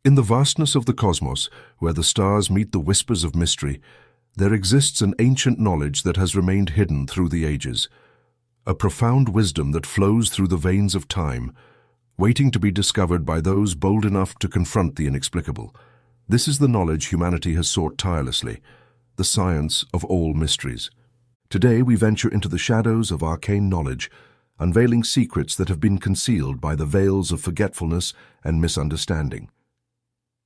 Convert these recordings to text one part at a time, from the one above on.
In the vastness of the cosmos, where the stars meet the whispers of mystery, there exists an ancient knowledge that has remained hidden through the ages, a profound wisdom that flows through the veins of time, waiting to be discovered by those bold enough to confront the inexplicable. This is the knowledge humanity has sought tirelessly, the science of all mysteries. Today we venture into the shadows of arcane knowledge, unveiling secrets that have been concealed by the veils of forgetfulness and misunderstanding.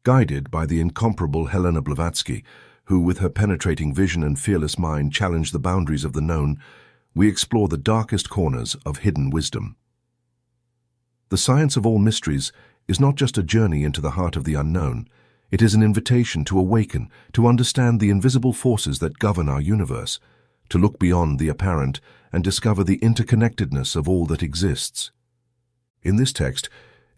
Guided by the incomparable Helena Blavatsky, who with her penetrating vision and fearless mind challenged the boundaries of the known, we explore the darkest corners of hidden wisdom. The science of all mysteries is not just a journey into the heart of the unknown. It is an invitation to awaken, to understand the invisible forces that govern our universe, to look beyond the apparent and discover the interconnectedness of all that exists. In this text,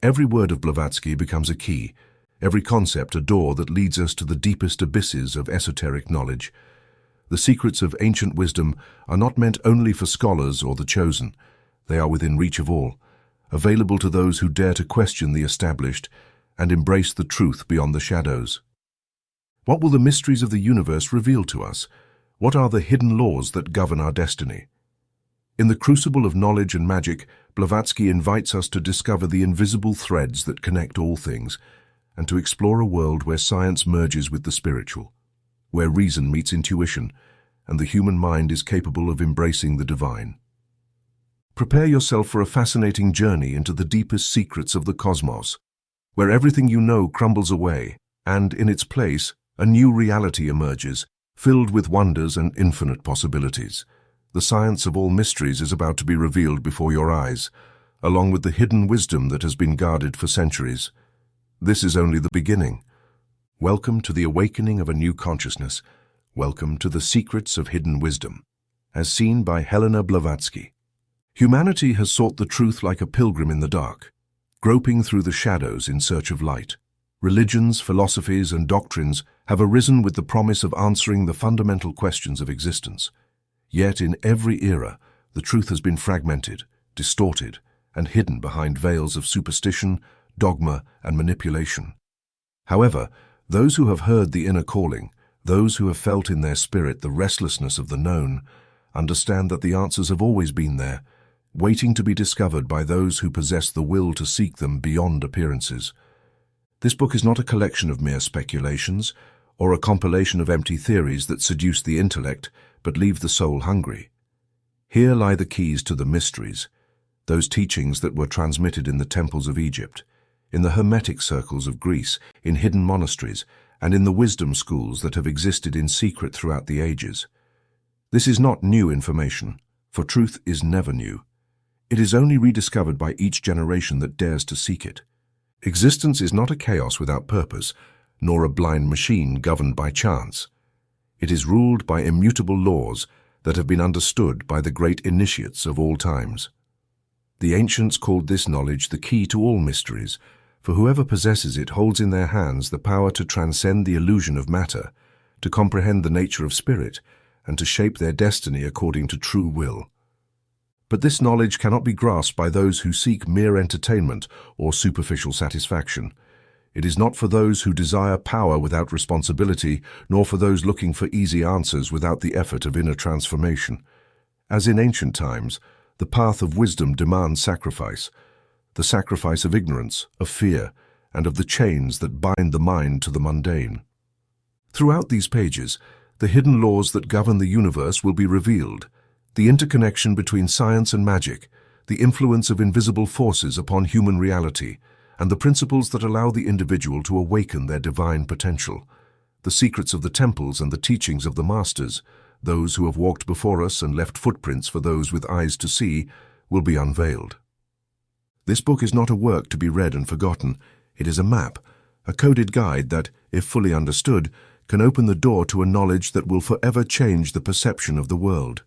every word of Blavatsky becomes a key, every concept a door that leads us to the deepest abysses of esoteric knowledge. The secrets of ancient wisdom are not meant only for scholars or the chosen. They are within reach of all, available to those who dare to question the established and embrace the truth beyond the shadows. What will the mysteries of the universe reveal to us? What are the hidden laws that govern our destiny? In the crucible of knowledge and magic, Blavatsky invites us to discover the invisible threads that connect all things, and to explore a world where science merges with the spiritual, where reason meets intuition, and the human mind is capable of embracing the divine. Prepare yourself for a fascinating journey into the deepest secrets of the cosmos, where everything you know crumbles away, and in its place, a new reality emerges, filled with wonders and infinite possibilities. The science of all mysteries is about to be revealed before your eyes, along with the hidden wisdom that has been guarded for centuries. This is only the beginning. Welcome to the awakening of a new consciousness. Welcome to the secrets of hidden wisdom, as seen by Helena Blavatsky. Humanity has sought the truth like a pilgrim in the dark, groping through the shadows in search of light. Religions, philosophies, and doctrines have arisen with the promise of answering the fundamental questions of existence. Yet in every era, the truth has been fragmented, distorted, and hidden behind veils of superstition, dogma, and manipulation. However, those who have heard the inner calling, those who have felt in their spirit the restlessness of the known, understand that the answers have always been there, waiting to be discovered by those who possess the will to seek them beyond appearances. This book is not a collection of mere speculations, or a compilation of empty theories that seduce the intellect but leave the soul hungry. Here lie the keys to the mysteries, those teachings that were transmitted in the temples of Egypt, in the hermetic circles of Greece, in hidden monasteries, and in the wisdom schools that have existed in secret throughout the ages. This is not new information, for truth is never new. It is only rediscovered by each generation that dares to seek it. Existence is not a chaos without purpose, nor a blind machine governed by chance. It is ruled by immutable laws that have been understood by the great initiates of all times. The ancients called this knowledge the key to all mysteries, for whoever possesses it holds in their hands the power to transcend the illusion of matter, to comprehend the nature of spirit, and to shape their destiny according to true will. But this knowledge cannot be grasped by those who seek mere entertainment or superficial satisfaction. It is not for those who desire power without responsibility, nor for those looking for easy answers without the effort of inner transformation. As in ancient times, the path of wisdom demands sacrifice, the sacrifice of ignorance, of fear, and of the chains that bind the mind to the mundane. Throughout these pages, the hidden laws that govern the universe will be revealed, the interconnection between science and magic, the influence of invisible forces upon human reality, and the principles that allow the individual to awaken their divine potential. The secrets of the temples and the teachings of the masters, those who have walked before us and left footprints for those with eyes to see, will be unveiled. This book is not a work to be read and forgotten. It is a map, a coded guide that, if fully understood, can open the door to a knowledge that will forever change the perception of the world.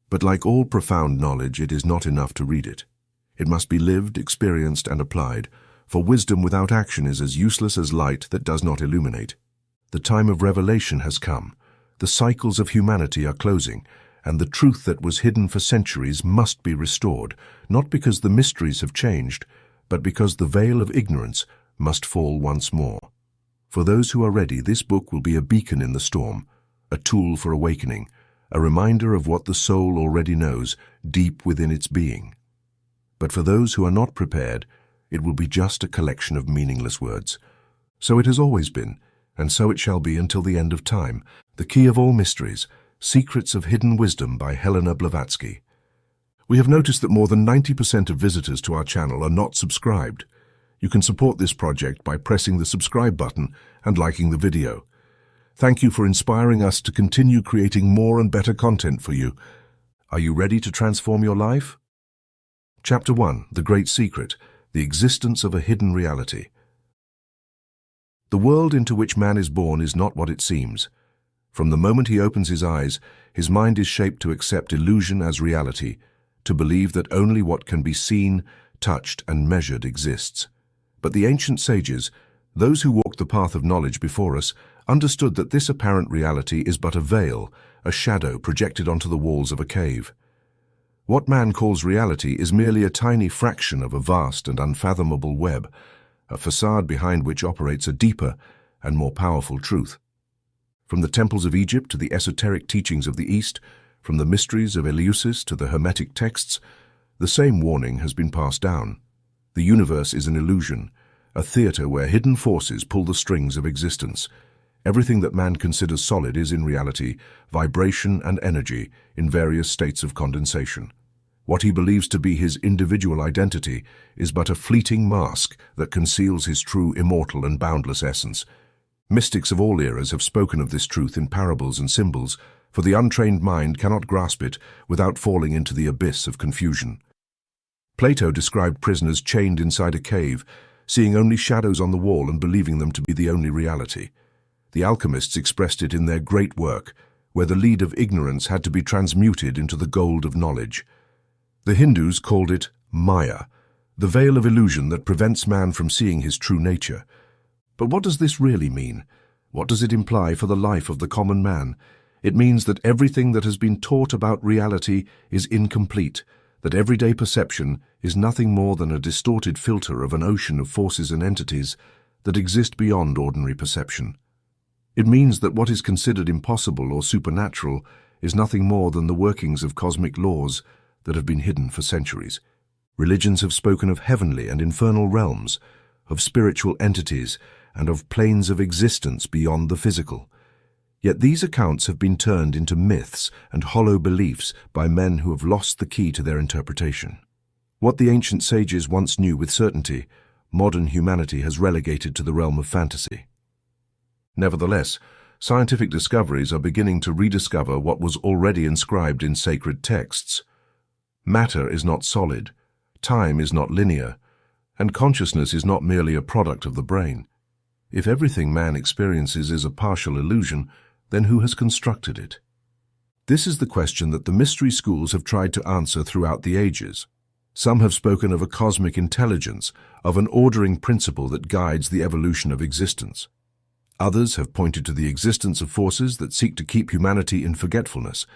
But like all profound knowledge, it is not enough to read it. It must be lived, experienced, and applied, for wisdom without action is as useless as light that does not illuminate. The time of revelation has come. The cycles of humanity are closing, and the truth that was hidden for centuries must be restored, not because the mysteries have changed, but because the veil of ignorance, must fall once more. For those who are ready, this book will be a beacon in the storm, a tool for awakening, a reminder of what the soul already knows deep within its being. But for those who are not prepared, it will be just a collection of meaningless words. So it has always been, and so it shall be until the end of time. The Key of All Mysteries, Secrets of Hidden Wisdom by Helena Blavatsky. We have noticed that more than 90% of visitors to our channel are not subscribed. You can support this project by pressing the subscribe button and liking the video. Thank you for inspiring us to continue creating more and better content for you. Are you ready to transform your life? Chapter 1. The Great Secret, the Existence of a Hidden Reality. The world into which man is born is not what it seems. From the moment he opens his eyes, his mind is shaped to accept illusion as reality, to believe that only what can be seen, touched, and measured exists. But the ancient sages, those who walked the path of knowledge before us, understood that this apparent reality is but a veil, a shadow projected onto the walls of a cave. What man calls reality is merely a tiny fraction of a vast and unfathomable web, a facade behind which operates a deeper and more powerful truth. From the temples of Egypt to the esoteric teachings of the East, from the mysteries of Eleusis to the Hermetic texts, the same warning has been passed down. The universe is an illusion, a theater where hidden forces pull the strings of existence. Everything that man considers solid is in reality vibration and energy in various states of condensation. What he believes to be his individual identity is but a fleeting mask that conceals his true immortal and boundless essence. Mystics of all eras have spoken of this truth in parables and symbols, for the untrained mind cannot grasp it without falling into the abyss of confusion. Plato described prisoners chained inside a cave, seeing only shadows on the wall and believing them to be the only reality. The alchemists expressed it in their great work, where the lead of ignorance had to be transmuted into the gold of knowledge. The Hindus called it Maya, the veil of illusion that prevents man from seeing his true nature. But what does this really mean? What does it imply for the life of the common man? It means that everything that has been taught about reality is incomplete, that everyday perception is nothing more than a distorted filter of an ocean of forces and entities that exist beyond ordinary perception. It means that what is considered impossible or supernatural is nothing more than the workings of cosmic laws that have been hidden for centuries. Religions have spoken of heavenly and infernal realms, of spiritual entities, and of planes of existence beyond the physical. Yet these accounts have been turned into myths and hollow beliefs by men who have lost the key to their interpretation. What the ancient sages once knew with certainty, modern humanity has relegated to the realm of fantasy. Nevertheless, scientific discoveries are beginning to rediscover what was already inscribed in sacred texts. Matter is not solid, time is not linear, and consciousness is not merely a product of the brain. If everything man experiences is a partial illusion, then who has constructed it? This is the question that the mystery schools have tried to answer throughout the ages. Some have spoken of a cosmic intelligence, of an ordering principle that guides the evolution of existence. Others have pointed to the existence of forces that seek to keep humanity in forgetfulness,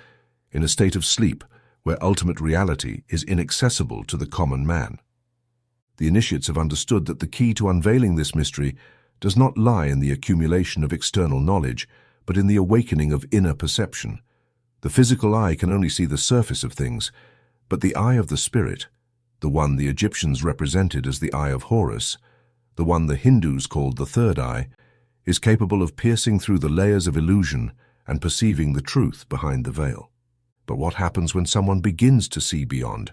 in a state of sleep where ultimate reality is inaccessible to the common man. The initiates have understood that the key to unveiling this mystery does not lie in the accumulation of external knowledge, but in the awakening of inner perception. The physical eye can only see the surface of things, but the eye of the spirit, the one the Egyptians represented as the eye of Horus, the one the Hindus called the third eye, is capable of piercing through the layers of illusion and perceiving the truth behind the veil. But what happens when someone begins to see beyond?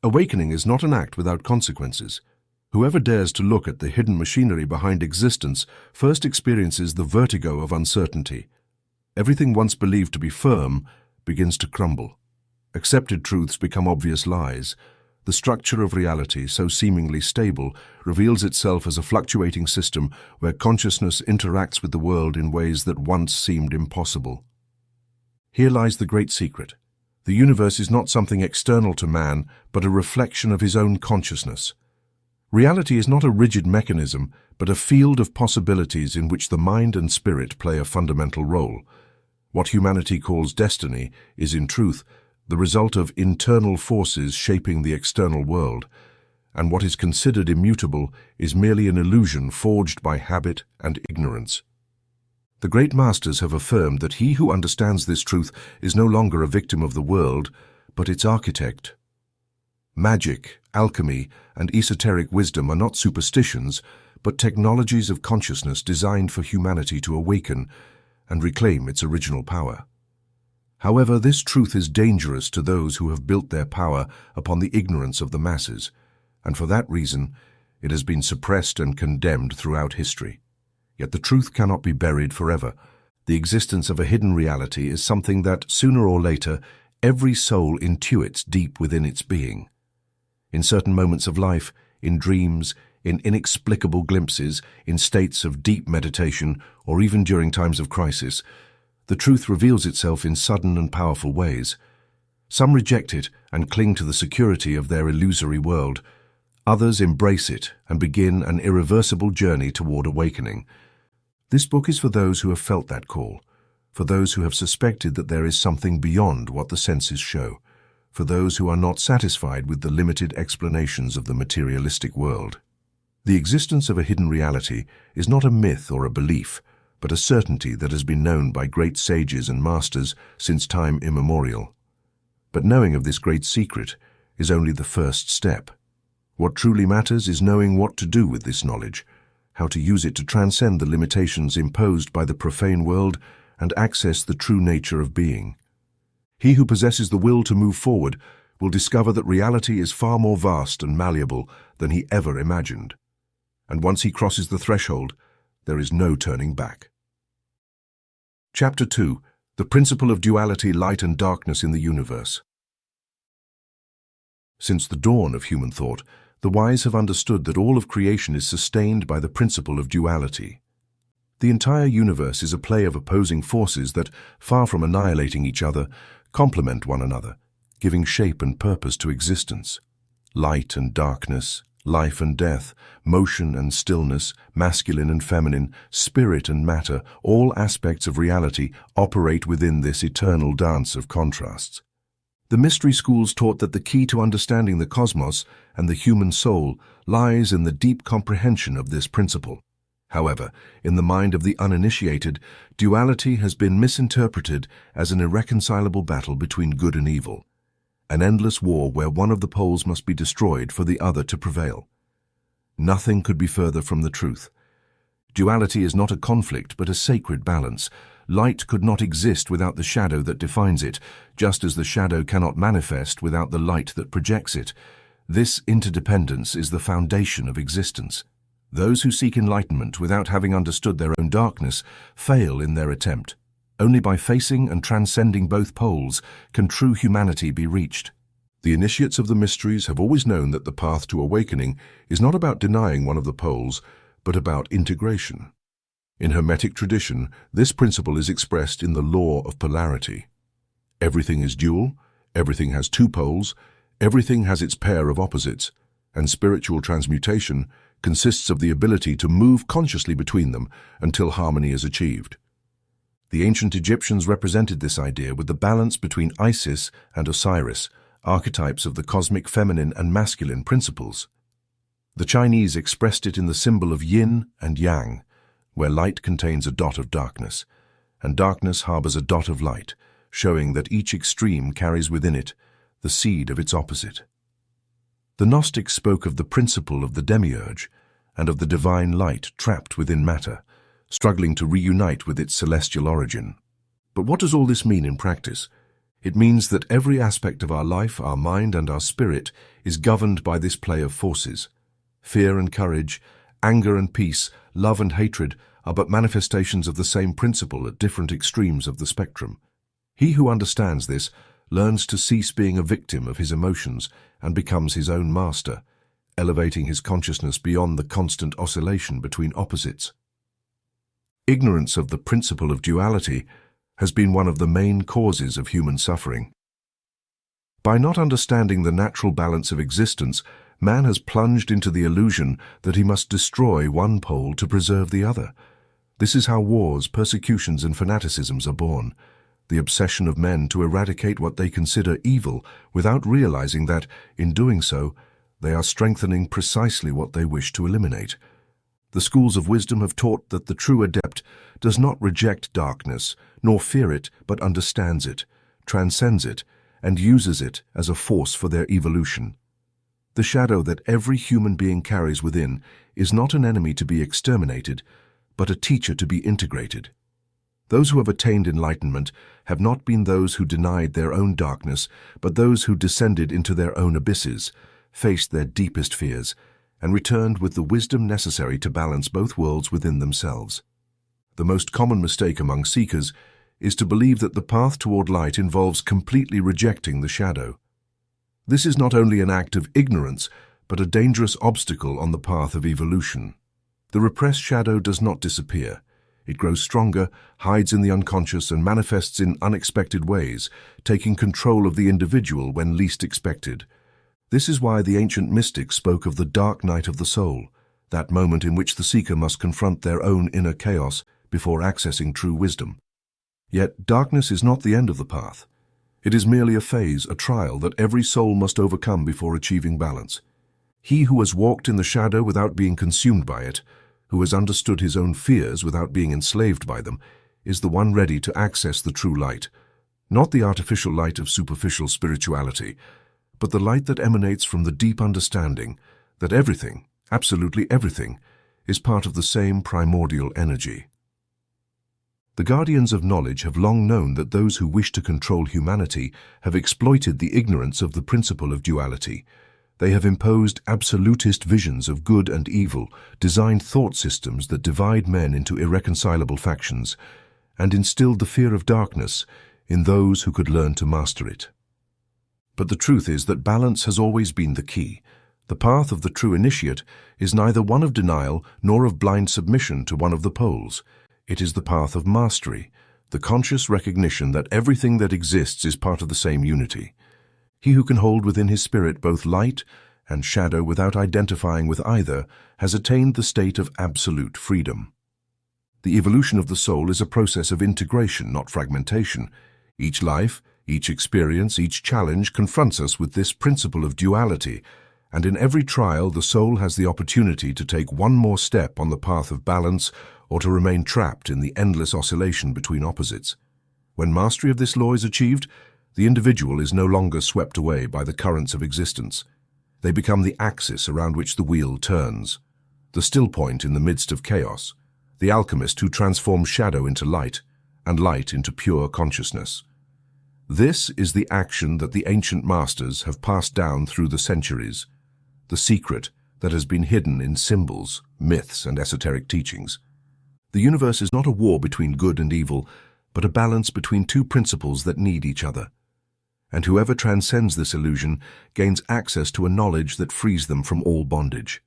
Awakening is not an act without consequences. Whoever dares to look at the hidden machinery behind existence first experiences the vertigo of uncertainty. Everything once believed to be firm begins to crumble. Accepted truths become obvious lies. The structure of reality, so seemingly stable, reveals itself as a fluctuating system where consciousness interacts with the world in ways that once seemed impossible. Here lies the great secret. The universe is not something external to man, but a reflection of his own consciousness. Reality is not a rigid mechanism, but a field of possibilities in which the mind and spirit play a fundamental role. What humanity calls destiny is, in truth, the result of internal forces shaping the external world, and what is considered immutable is merely an illusion forged by habit and ignorance. The great masters have affirmed that he who understands this truth is no longer a victim of the world, but its architect. Magic, alchemy, and esoteric wisdom are not superstitions, but technologies of consciousness designed for humanity to awaken and reclaim its original power. However, this truth is dangerous to those who have built their power upon the ignorance of the masses, and for that reason it has been suppressed and condemned throughout history. Yet the truth cannot be buried forever. The existence of a hidden reality is something that, sooner or later, every soul intuits deep within its being. In certain moments of life, in dreams, in inexplicable glimpses, in states of deep meditation, or even during times of crisis, the truth reveals itself in sudden and powerful ways. Some reject it and cling to the security of their illusory world. Others embrace it and begin an irreversible journey toward awakening. This book is for those who have felt that call, for those who have suspected that there is something beyond what the senses show, for those who are not satisfied with the limited explanations of the materialistic world. The existence of a hidden reality is not a myth or a belief, but a certainty that has been known by great sages and masters since time immemorial. But knowing of this great secret is only the first step. What truly matters is knowing what to do with this knowledge, how to use it to transcend the limitations imposed by the profane world and access the true nature of being. He who possesses the will to move forward will discover that reality is far more vast and malleable than he ever imagined. And once he crosses the threshold, there is no turning back. Chapter 2. The Principle of Duality, Light and Darkness in the Universe. Since the dawn of human thought, the wise have understood that all of creation is sustained by the principle of duality. The entire universe is a play of opposing forces that, far from annihilating each other, complement one another, giving shape and purpose to existence. Light and darkness, life and death, motion and stillness, masculine and feminine, spirit and matter, all aspects of reality operate within this eternal dance of contrasts. The mystery schools taught that the key to understanding the cosmos and the human soul lies in the deep comprehension of this principle. However, in the mind of the uninitiated, duality has been misinterpreted as an irreconcilable battle between good and evil, an endless war where one of the poles must be destroyed for the other to prevail. Nothing could be further from the truth. Duality is not a conflict, but a sacred balance. Light could not exist without the shadow that defines it, just as the shadow cannot manifest without the light that projects it. This interdependence is the foundation of existence. Those who seek enlightenment without having understood their own darkness fail in their attempt. Only by facing and transcending both poles can true humanity be reached. The initiates of the mysteries have always known that the path to awakening is not about denying one of the poles, but about integration. In Hermetic tradition, this principle is expressed in the law of polarity. Everything is dual, everything has two poles, everything has its pair of opposites, and spiritual transmutation consists of the ability to move consciously between them until harmony is achieved. The ancient Egyptians represented this idea with the balance between Isis and Osiris, archetypes of the cosmic feminine and masculine principles. The Chinese expressed it in the symbol of yin and yang, where light contains a dot of darkness, and darkness harbors a dot of light, showing that each extreme carries within it the seed of its opposite. The Gnostics spoke of the principle of the demiurge and of the divine light trapped within matter, struggling to reunite with its celestial origin. But what does all this mean in practice? It means that every aspect of our life, our mind and our spirit, is governed by this play of forces. Fear and courage, anger and peace, love and hatred are but manifestations of the same principle at different extremes of the spectrum. He who understands this learns to cease being a victim of his emotions and becomes his own master, elevating his consciousness beyond the constant oscillation between opposites. Ignorance of the principle of duality has been one of the main causes of human suffering. By not understanding the natural balance of existence, man has plunged into the illusion that he must destroy one pole to preserve the other. This is how wars, persecutions, and fanaticisms are born. The obsession of men to eradicate what they consider evil without realizing that, in doing so, They are strengthening precisely what they wish to eliminate. The schools of wisdom have taught that the true adept does not reject darkness, nor fear it, but understands it, transcends it, and uses it as a force for their evolution. The shadow that every human being carries within is not an enemy to be exterminated, but a teacher to be integrated. Those who have attained enlightenment have not been those who denied their own darkness, but those who descended into their own abysses, faced their deepest fears, and returned with the wisdom necessary to balance both worlds within themselves. The most common mistake among seekers is to believe that the path toward light involves completely rejecting the shadow. This is not only an act of ignorance, but a dangerous obstacle on the path of evolution. The repressed shadow does not disappear. It grows stronger, hides in the unconscious, and manifests in unexpected ways, taking control of the individual when least expected. This is why the ancient mystics spoke of the dark night of the soul, that moment in which the seeker must confront their own inner chaos before accessing true wisdom. Yet darkness is not the end of the path. It is merely a phase, a trial that every soul must overcome before achieving balance. He who has walked in the shadow without being consumed by it, who has understood his own fears without being enslaved by them, is the one ready to access the true light, not the artificial light of superficial spirituality, but the light that emanates from the deep understanding that everything, absolutely everything, is part of the same primordial energy. The guardians of knowledge have long known that those who wish to control humanity have exploited the ignorance of the principle of duality. They have imposed absolutist visions of good and evil, designed thought systems that divide men into irreconcilable factions, and instilled the fear of darkness in those who could learn to master it. But the truth is that balance has always been the key. The path of the true initiate is neither one of denial nor of blind submission to one of the poles. It is the path of mastery, the conscious recognition that everything that exists is part of the same unity. He who can hold within his spirit both light and shadow without identifying with either has attained the state of absolute freedom. The evolution of the soul is a process of integration, not fragmentation. Each life, each experience, each challenge confronts us with this principle of duality, and in every trial the soul has the opportunity to take one more step on the path of balance or to remain trapped in the endless oscillation between opposites. When mastery of this law is achieved, the individual is no longer swept away by the currents of existence. They become the axis around which the wheel turns, the still point in the midst of chaos, the alchemist who transforms shadow into light and light into pure consciousness. This is the action that the ancient masters have passed down through the centuries, the secret that has been hidden in symbols, myths, and esoteric teachings. The universe is not a war between good and evil, but a balance between two principles that need each other. And whoever transcends this illusion gains access to a knowledge that frees them from all bondage.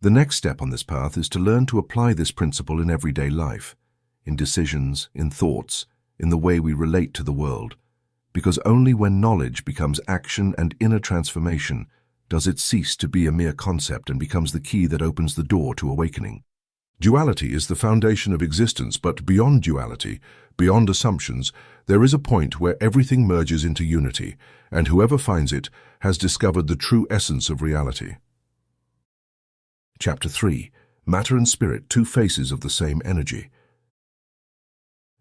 The next step on this path is to learn to apply this principle in everyday life, in decisions, in thoughts, in the way we relate to the world. Because only when knowledge becomes action and inner transformation does it cease to be a mere concept and becomes the key that opens the door to awakening. Duality is the foundation of existence, but beyond duality, beyond assumptions, there is a point where everything merges into unity, and whoever finds it has discovered the true essence of reality. Chapter 3. Matter and Spirit, Two Faces of the Same Energy.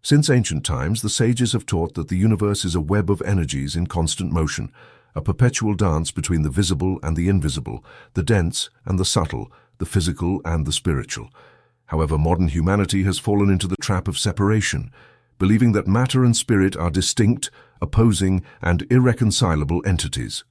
Since ancient times, the sages have taught that the universe is a web of energies in constant motion, a perpetual dance between the visible and the invisible, the dense and the subtle, the physical and the spiritual. However, modern humanity has fallen into the trap of separation, believing that matter and spirit are distinct, opposing, and irreconcilable entities.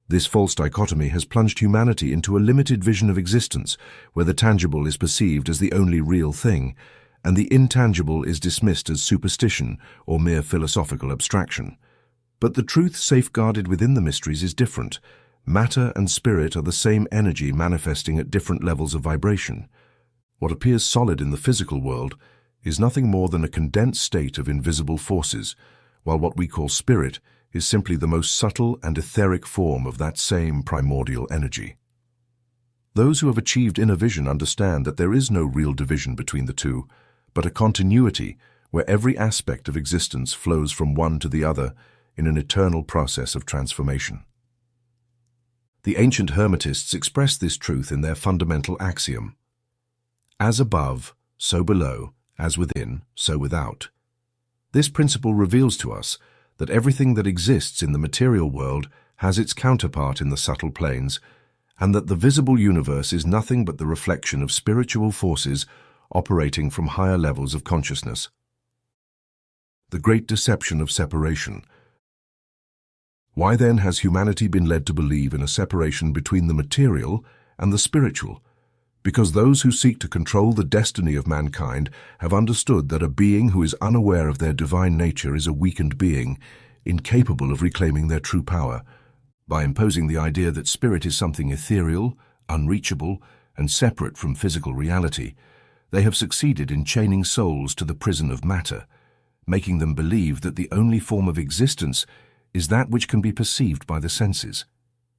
This false dichotomy has plunged humanity into a limited vision of existence, where the tangible is perceived as the only real thing, and the intangible is dismissed as superstition or mere philosophical abstraction. But the truth safeguarded within the mysteries is different. Matter and spirit are the same energy manifesting at different levels of vibration. What appears solid in the physical world is nothing more than a condensed state of invisible forces, while what we call spirit is simply the most subtle and etheric form of that same primordial energy. Those who have achieved inner vision understand that there is no real division between the two, but a continuity where every aspect of existence flows from one to the other in an eternal process of transformation. The ancient Hermetists expressed this truth in their fundamental axiom: as above, so below, as within, so without. This principle reveals to us that everything that exists in the material world has its counterpart in the subtle planes, and that the visible universe is nothing but the reflection of spiritual forces operating from higher levels of consciousness. The great deception of separation. Why then has humanity been led to believe in a separation between the material and the spiritual? Because those who seek to control the destiny of mankind have understood that a being who is unaware of their divine nature is a weakened being, incapable of reclaiming their true power. By imposing the idea that spirit is something ethereal, unreachable, and separate from physical reality, they have succeeded in chaining souls to the prison of matter, making them believe that the only form of existence is that which can be perceived by the senses.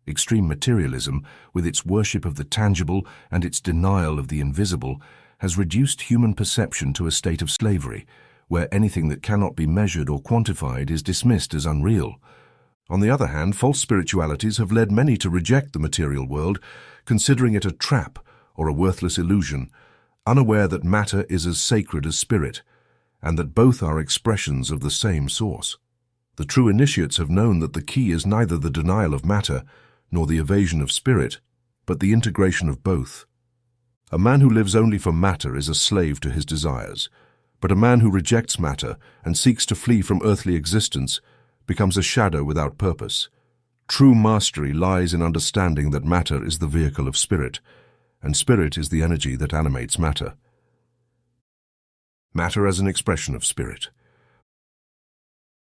Extreme materialism, with its worship of the tangible and its denial of the invisible, has reduced human perception to a state of slavery, where anything that cannot be measured or quantified is dismissed as unreal. On the other hand, false spiritualities have led many to reject the material world, considering it a trap or a worthless illusion, unaware that matter is as sacred as spirit, and that both are expressions of the same source. The true initiates have known that the key is neither the denial of matter nor the evasion of spirit, but the integration of both. A man who lives only for matter is a slave to his desires, but a man who rejects matter and seeks to flee from earthly existence becomes a shadow without purpose. True mastery lies in understanding that matter is the vehicle of spirit, and spirit is the energy that animates matter. Matter as an expression of spirit.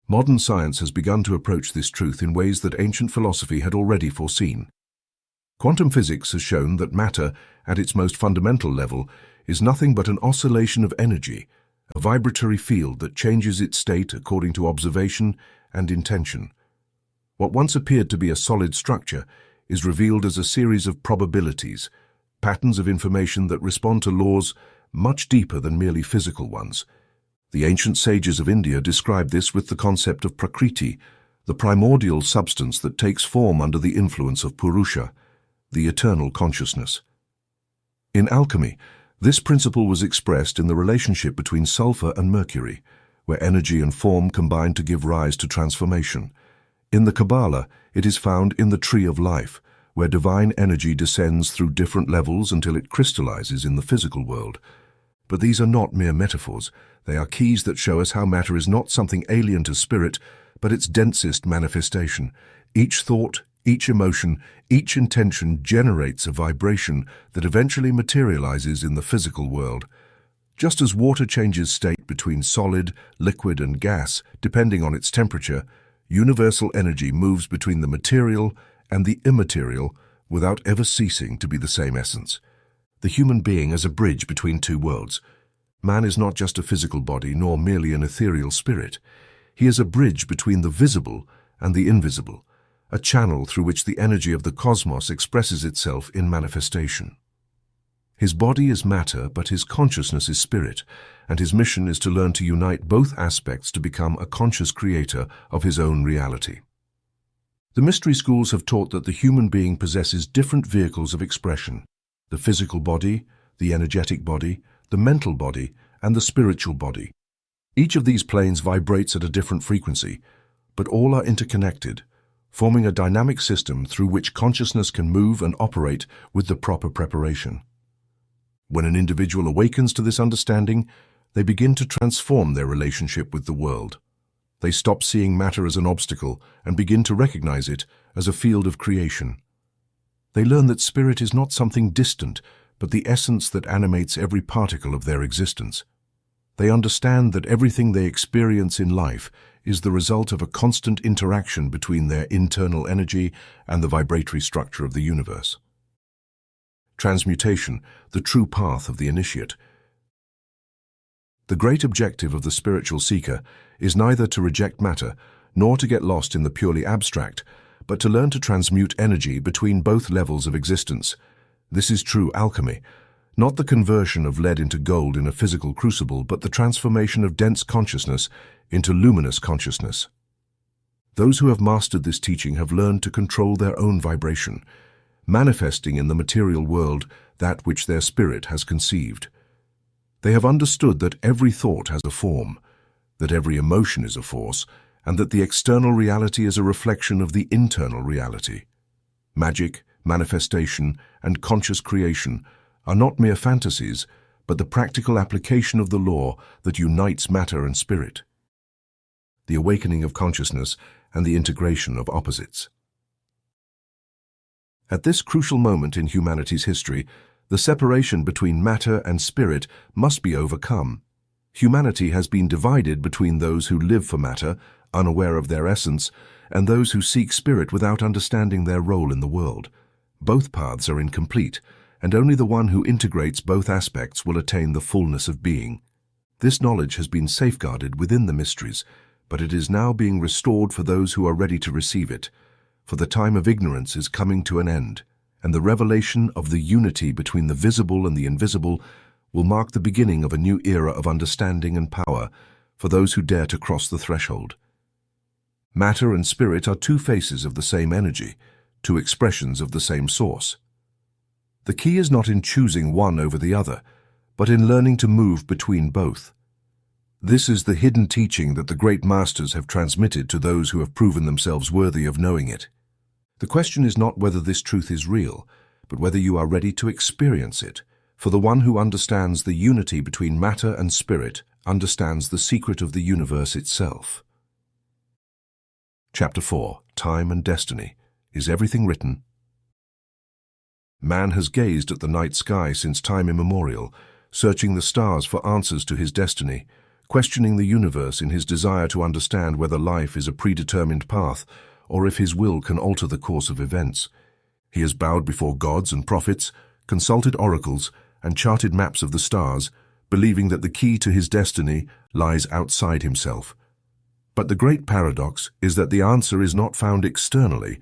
Modern science has begun to approach this truth in ways that ancient philosophy had already foreseen. Quantum physics has shown that matter, at its most fundamental level, is nothing but an oscillation of energy, a vibratory field that changes its state according to observation and intention. What once appeared to be a solid structure is revealed as a series of probabilities, patterns of information that respond to laws much deeper than merely physical ones. The ancient sages of India described this with the concept of Prakriti, the primordial substance that takes form under the influence of Purusha, the eternal consciousness. In alchemy, this principle was expressed in the relationship between sulfur and mercury, where energy and form combine to give rise to transformation. In the Kabbalah, it is found in the tree of life, where divine energy descends through different levels until it crystallizes in the physical world. But these are not mere metaphors. They are keys that show us how matter is not something alien to spirit, but its densest manifestation. Each thought, each emotion, each intention generates a vibration that eventually materializes in the physical world. Just as water changes state between solid, liquid, and gas, depending on its temperature, universal energy moves between the material and the immaterial without ever ceasing to be the same essence. The human being is a bridge between two worlds. Man is not just a physical body, nor merely an ethereal spirit. He is a bridge between the visible and the invisible, a channel through which the energy of the cosmos expresses itself in manifestation. His body is matter, but his consciousness is spirit, and his mission is to learn to unite both aspects to become a conscious creator of his own reality. The mystery schools have taught that the human being possesses different vehicles of expression: the physical body, the energetic body, the mental body, and the spiritual body. Each of these planes vibrates at a different frequency, but all are interconnected, forming a dynamic system through which consciousness can move and operate with the proper preparation. When an individual awakens to this understanding, they begin to transform their relationship with the world. They stop seeing matter as an obstacle and begin to recognize it as a field of creation. They learn that spirit is not something distant, but the essence that animates every particle of their existence. They understand that everything they experience in life is the result of a constant interaction between their internal energy and the vibratory structure of the universe. Transmutation, the true path of the initiate. The great objective of the spiritual seeker is neither to reject matter nor to get lost in the purely abstract, but to learn to transmute energy between both levels of existence. This is true alchemy, not the conversion of lead into gold in a physical crucible, but the transformation of dense consciousness into luminous consciousness. Those who have mastered this teaching have learned to control their own vibration, manifesting in the material world that which their spirit has conceived. They have understood that every thought has a form, that every emotion is a force, and that the external reality is a reflection of the internal reality. Magic, manifestation, and conscious creation are not mere fantasies, but the practical application of the law that unites matter and spirit. The awakening of consciousness and the integration of opposites. At this crucial moment in humanity's history, the separation between matter and spirit must be overcome. Humanity has been divided between those who live for matter, unaware of their essence, and those who seek spirit without understanding their role in the world. Both paths are incomplete, and only the one who integrates both aspects will attain the fullness of being. This knowledge has been safeguarded within the mysteries, but it is now being restored for those who are ready to receive it. For the time of ignorance is coming to an end, and the revelation of the unity between the visible and the invisible will mark the beginning of a new era of understanding and power for those who dare to cross the threshold. Matter and spirit are two faces of the same energy, two expressions of the same source. The key is not in choosing one over the other, but in learning to move between both. This is the hidden teaching that the great masters have transmitted to those who have proven themselves worthy of knowing it. The question is not whether this truth is real, but whether you are ready to experience it, for the one who understands the unity between matter and spirit understands the secret of the universe itself. Chapter 4. Time and Destiny. Is everything written? Man has gazed at the night sky since time immemorial, searching the stars for answers to his destiny, questioning the universe in his desire to understand whether life is a predetermined path or if his will can alter the course of events. He has bowed before gods and prophets, consulted oracles, and charted maps of the stars, believing that the key to his destiny lies outside himself. But the great paradox is that the answer is not found externally,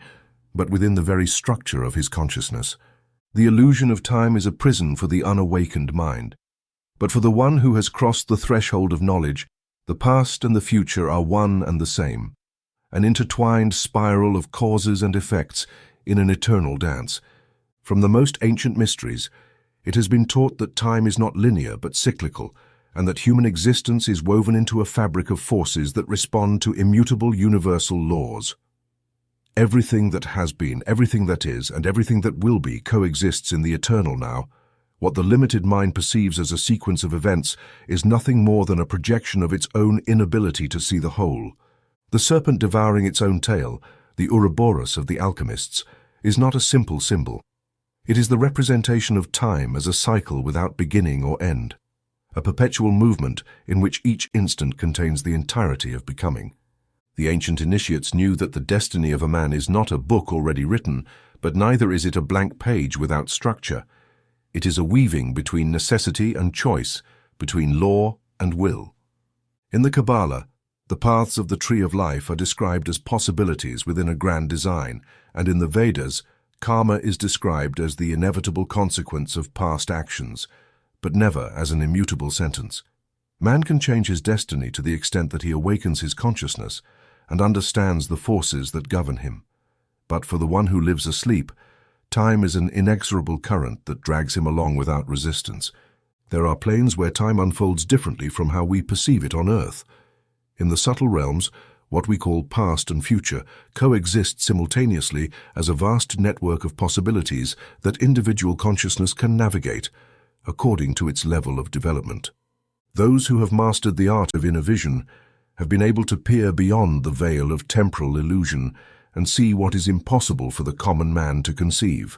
but within the very structure of his consciousness. The illusion of time is a prison for the unawakened mind. But for the one who has crossed the threshold of knowledge, the past and the future are one and the same, an intertwined spiral of causes and effects in an eternal dance. From the most ancient mysteries, it has been taught that time is not linear but cyclical, and that human existence is woven into a fabric of forces that respond to immutable universal laws. Everything that has been, everything that is, and everything that will be coexists in the eternal now. What the limited mind perceives as a sequence of events is nothing more than a projection of its own inability to see the whole. The serpent devouring its own tail, the Ouroboros of the alchemists, is not a simple symbol. It is the representation of time as a cycle without beginning or end, a perpetual movement in which each instant contains the entirety of becoming. The ancient initiates knew that the destiny of a man is not a book already written, but neither is it a blank page without structure. It is a weaving between necessity and choice, between law and will. In the Kabbalah, the paths of the tree of life are described as possibilities within a grand design, and in the Vedas, karma is described as the inevitable consequence of past actions, but never as an immutable sentence. Man can change his destiny to the extent that he awakens his consciousness and understands the forces that govern him. But for the one who lives asleep, time is an inexorable current that drags him along without resistance. There are planes where time unfolds differently from how we perceive it on Earth. In the subtle realms, what we call past and future coexist simultaneously as a vast network of possibilities that individual consciousness can navigate, according to its level of development. Those who have mastered the art of inner vision have been able to peer beyond the veil of temporal illusion and see what is impossible for the common man to conceive.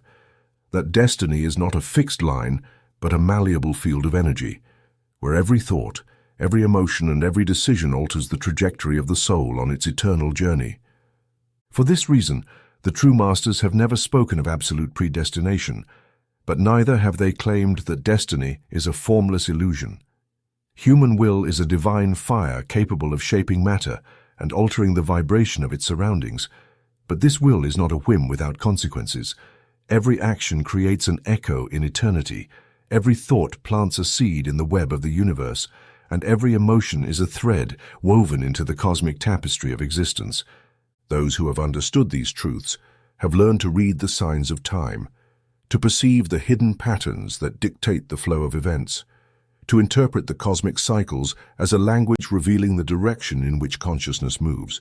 That destiny is not a fixed line, but a malleable field of energy, where every thought, every emotion and every decision alters the trajectory of the soul on its eternal journey. For this reason, the true masters have never spoken of absolute predestination, but neither have they claimed that destiny is a formless illusion. Human will is a divine fire capable of shaping matter and altering the vibration of its surroundings, but this will is not a whim without consequences. Every action creates an echo in eternity, every thought plants a seed in the web of the universe, and every emotion is a thread woven into the cosmic tapestry of existence. Those who have understood these truths have learned to read the signs of time, to perceive the hidden patterns that dictate the flow of events, to interpret the cosmic cycles as a language revealing the direction in which consciousness moves.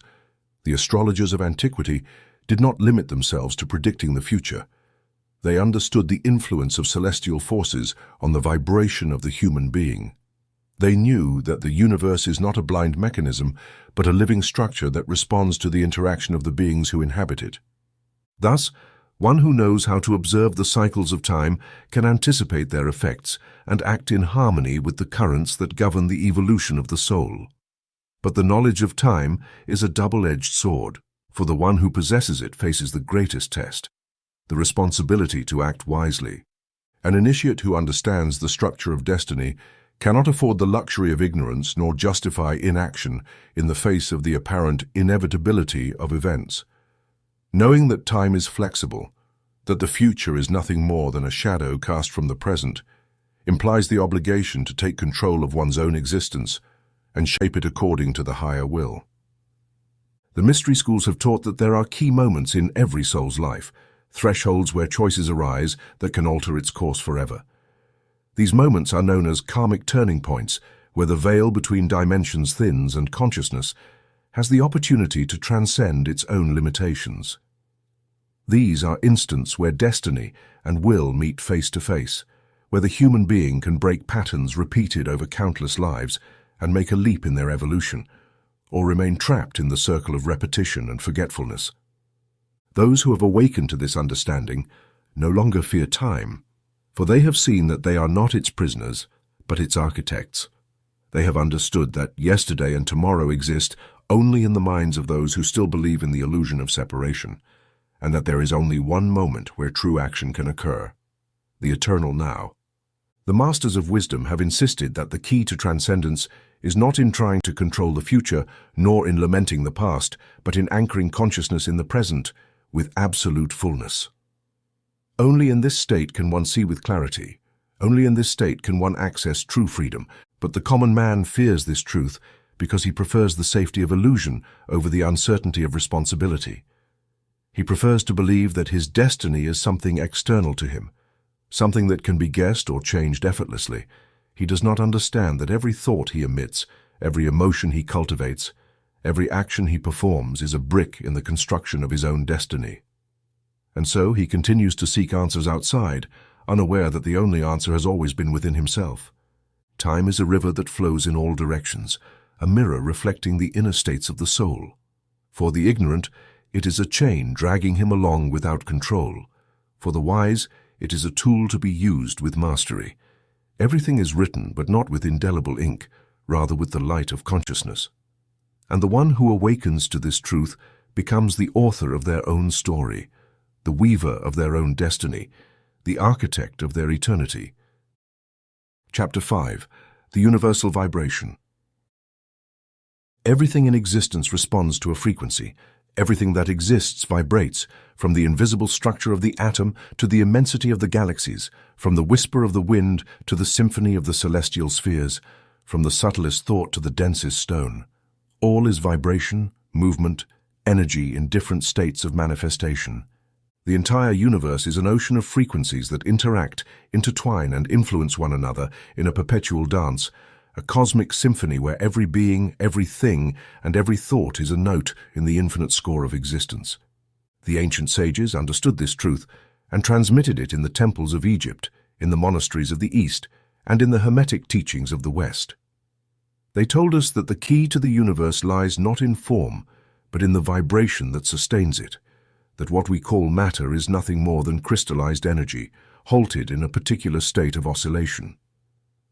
The astrologers of antiquity did not limit themselves to predicting the future. They understood the influence of celestial forces on the vibration of the human being. They knew that the universe is not a blind mechanism, but a living structure that responds to the interaction of the beings who inhabit it. Thus, one who knows how to observe the cycles of time can anticipate their effects and act in harmony with the currents that govern the evolution of the soul. But the knowledge of time is a double-edged sword, for the one who possesses it faces the greatest test, the responsibility to act wisely. An initiate who understands the structure of destiny cannot afford the luxury of ignorance nor justify inaction in the face of the apparent inevitability of events. Knowing that time is flexible, that the future is nothing more than a shadow cast from the present, implies the obligation to take control of one's own existence and shape it according to the higher will. The mystery schools have taught that there are key moments in every soul's life, thresholds where choices arise that can alter its course forever. These moments are known as karmic turning points, where the veil between dimensions thins and consciousness has the opportunity to transcend its own limitations. These are instants where destiny and will meet face to face, where the human being can break patterns repeated over countless lives and make a leap in their evolution, or remain trapped in the circle of repetition and forgetfulness. Those who have awakened to this understanding no longer fear time, for they have seen that they are not its prisoners, but its architects. They have understood that yesterday and tomorrow exist only in the minds of those who still believe in the illusion of separation, and that there is only one moment where true action can occur, the eternal now. The masters of wisdom have insisted that the key to transcendence is not in trying to control the future, nor in lamenting the past, but in anchoring consciousness in the present with absolute fullness. Only in this state can one see with clarity. Only in this state can one access true freedom. But the common man fears this truth because he prefers the safety of illusion over the uncertainty of responsibility. He prefers to believe that his destiny is something external to him, something that can be guessed or changed effortlessly. He does not understand that every thought he emits, every emotion he cultivates, every action he performs is a brick in the construction of his own destiny. And so he continues to seek answers outside, unaware that the only answer has always been within himself. Time is a river that flows in all directions, a mirror reflecting the inner states of the soul. For the ignorant, it is a chain dragging him along without control. For the wise, it is a tool to be used with mastery. Everything is written, but not with indelible ink, rather with the light of consciousness. And the one who awakens to this truth becomes the author of their own story, the weaver of their own destiny, the architect of their eternity. Chapter 5. The Universal Vibration. Everything in existence responds to a frequency. Everything that exists vibrates, from the invisible structure of the atom to the immensity of the galaxies, from the whisper of the wind to the symphony of the celestial spheres, from the subtlest thought to the densest stone. All is vibration, movement, energy in different states of manifestation. The entire universe is an ocean of frequencies that interact, intertwine, and influence one another in a perpetual dance, a cosmic symphony where every being, every thing, and every thought is a note in the infinite score of existence. The ancient sages understood this truth and transmitted it in the temples of Egypt, in the monasteries of the East, and in the Hermetic teachings of the West. They told us that the key to the universe lies not in form, but in the vibration that sustains it, that what we call matter is nothing more than crystallized energy, halted in a particular state of oscillation,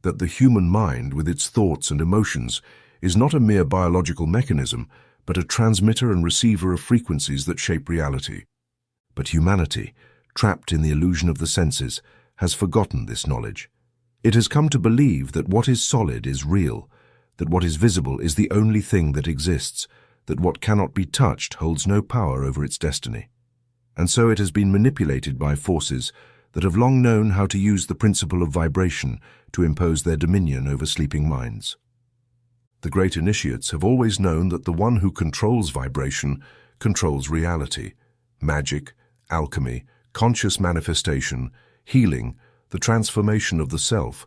that the human mind, with its thoughts and emotions, is not a mere biological mechanism, but a transmitter and receiver of frequencies that shape reality. But humanity, trapped in the illusion of the senses, has forgotten this knowledge. It has come to believe that what is solid is real, that what is visible is the only thing that exists, that what cannot be touched holds no power over its destiny. And so it has been manipulated by forces that have long known how to use the principle of vibration to impose their dominion over sleeping minds. The great initiates have always known that the one who controls vibration controls reality, magic, alchemy, conscious manifestation, healing, the transformation of the self,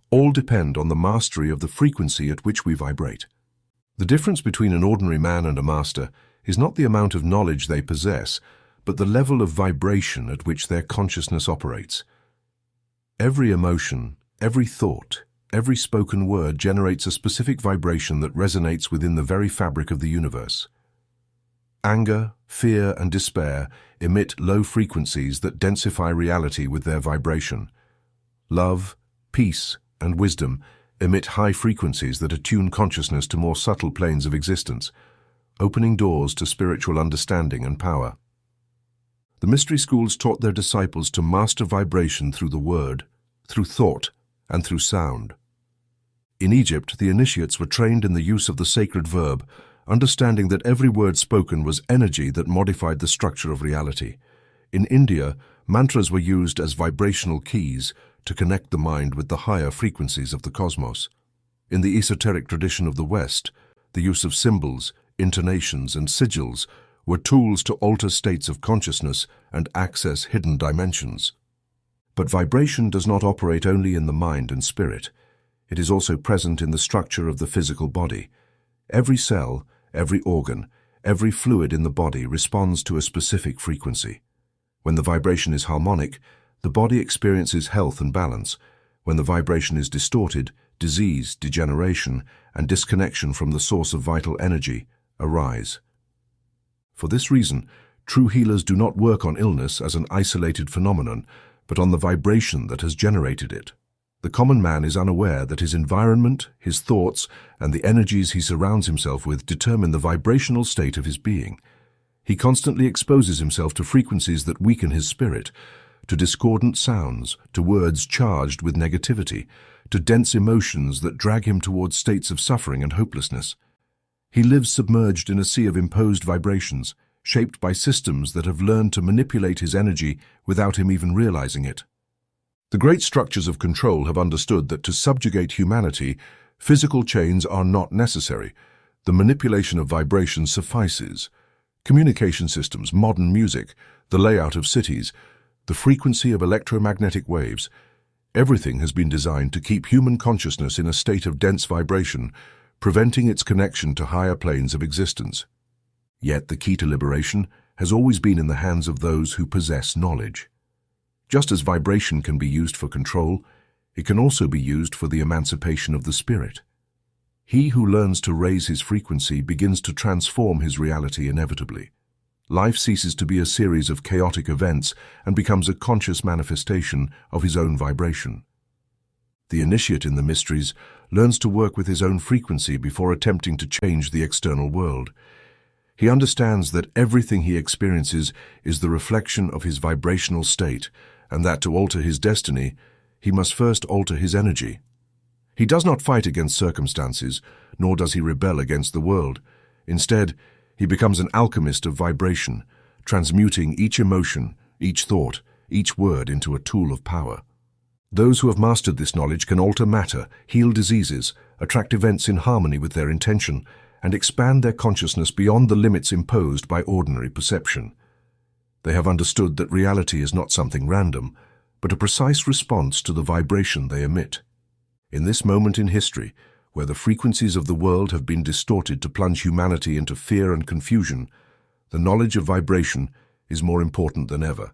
all depend on the mastery of the frequency at which we vibrate. The difference between an ordinary man and a master is not the amount of knowledge they possess, but the level of vibration at which their consciousness operates. Every emotion, every thought, every spoken word generates a specific vibration that resonates within the very fabric of the universe. Anger, fear, and despair emit low frequencies that densify reality with their vibration. Love, peace, and wisdom emit high frequencies that attune consciousness to more subtle planes of existence, opening doors to spiritual understanding and power. The mystery schools taught their disciples to master vibration through the word, through thought, and through sound. In Egypt, the initiates were trained in the use of the sacred verb, understanding that every word spoken was energy that modified the structure of reality. In India, mantras were used as vibrational keys to connect the mind with the higher frequencies of the cosmos. In the esoteric tradition of the West, the use of symbols, intonations, and sigils were tools to alter states of consciousness and access hidden dimensions. But vibration does not operate only in the mind and spirit. It is also present in the structure of the physical body. Every cell, every organ, every fluid in the body responds to a specific frequency. When the vibration is harmonic, the body experiences health and balance. When the vibration is distorted, disease, degeneration, and disconnection from the source of vital energy arise. For this reason, true healers do not work on illness as an isolated phenomenon, but on the vibration that has generated it. The common man is unaware that his environment, his thoughts, and the energies he surrounds himself with determine the vibrational state of his being. He constantly exposes himself to frequencies that weaken his spirit, to discordant sounds, to words charged with negativity, to dense emotions that drag him towards states of suffering and hopelessness. He lives submerged in a sea of imposed vibrations, shaped by systems that have learned to manipulate his energy without him even realizing it. The great structures of control have understood that to subjugate humanity, physical chains are not necessary. The manipulation of vibrations suffices. Communication systems, modern music, the layout of cities, the frequency of electromagnetic waves, everything has been designed to keep human consciousness in a state of dense vibration, preventing its connection to higher planes of existence. Yet the key to liberation has always been in the hands of those who possess knowledge. Just as vibration can be used for control, it can also be used for the emancipation of the spirit. He who learns to raise his frequency begins to transform his reality inevitably. Life ceases to be a series of chaotic events and becomes a conscious manifestation of his own vibration. The initiate in the mysteries learns to work with his own frequency before attempting to change the external world. He understands that everything he experiences is the reflection of his vibrational state, and that to alter his destiny, he must first alter his energy. He does not fight against circumstances, nor does he rebel against the world. Instead, he becomes an alchemist of vibration, transmuting each emotion, each thought, each word into a tool of power. Those who have mastered this knowledge can alter matter, heal diseases, attract events in harmony with their intention, and expand their consciousness beyond the limits imposed by ordinary perception. They have understood that reality is not something random, but a precise response to the vibration they emit. In this moment in history, where the frequencies of the world have been distorted to plunge humanity into fear and confusion, the knowledge of vibration is more important than ever.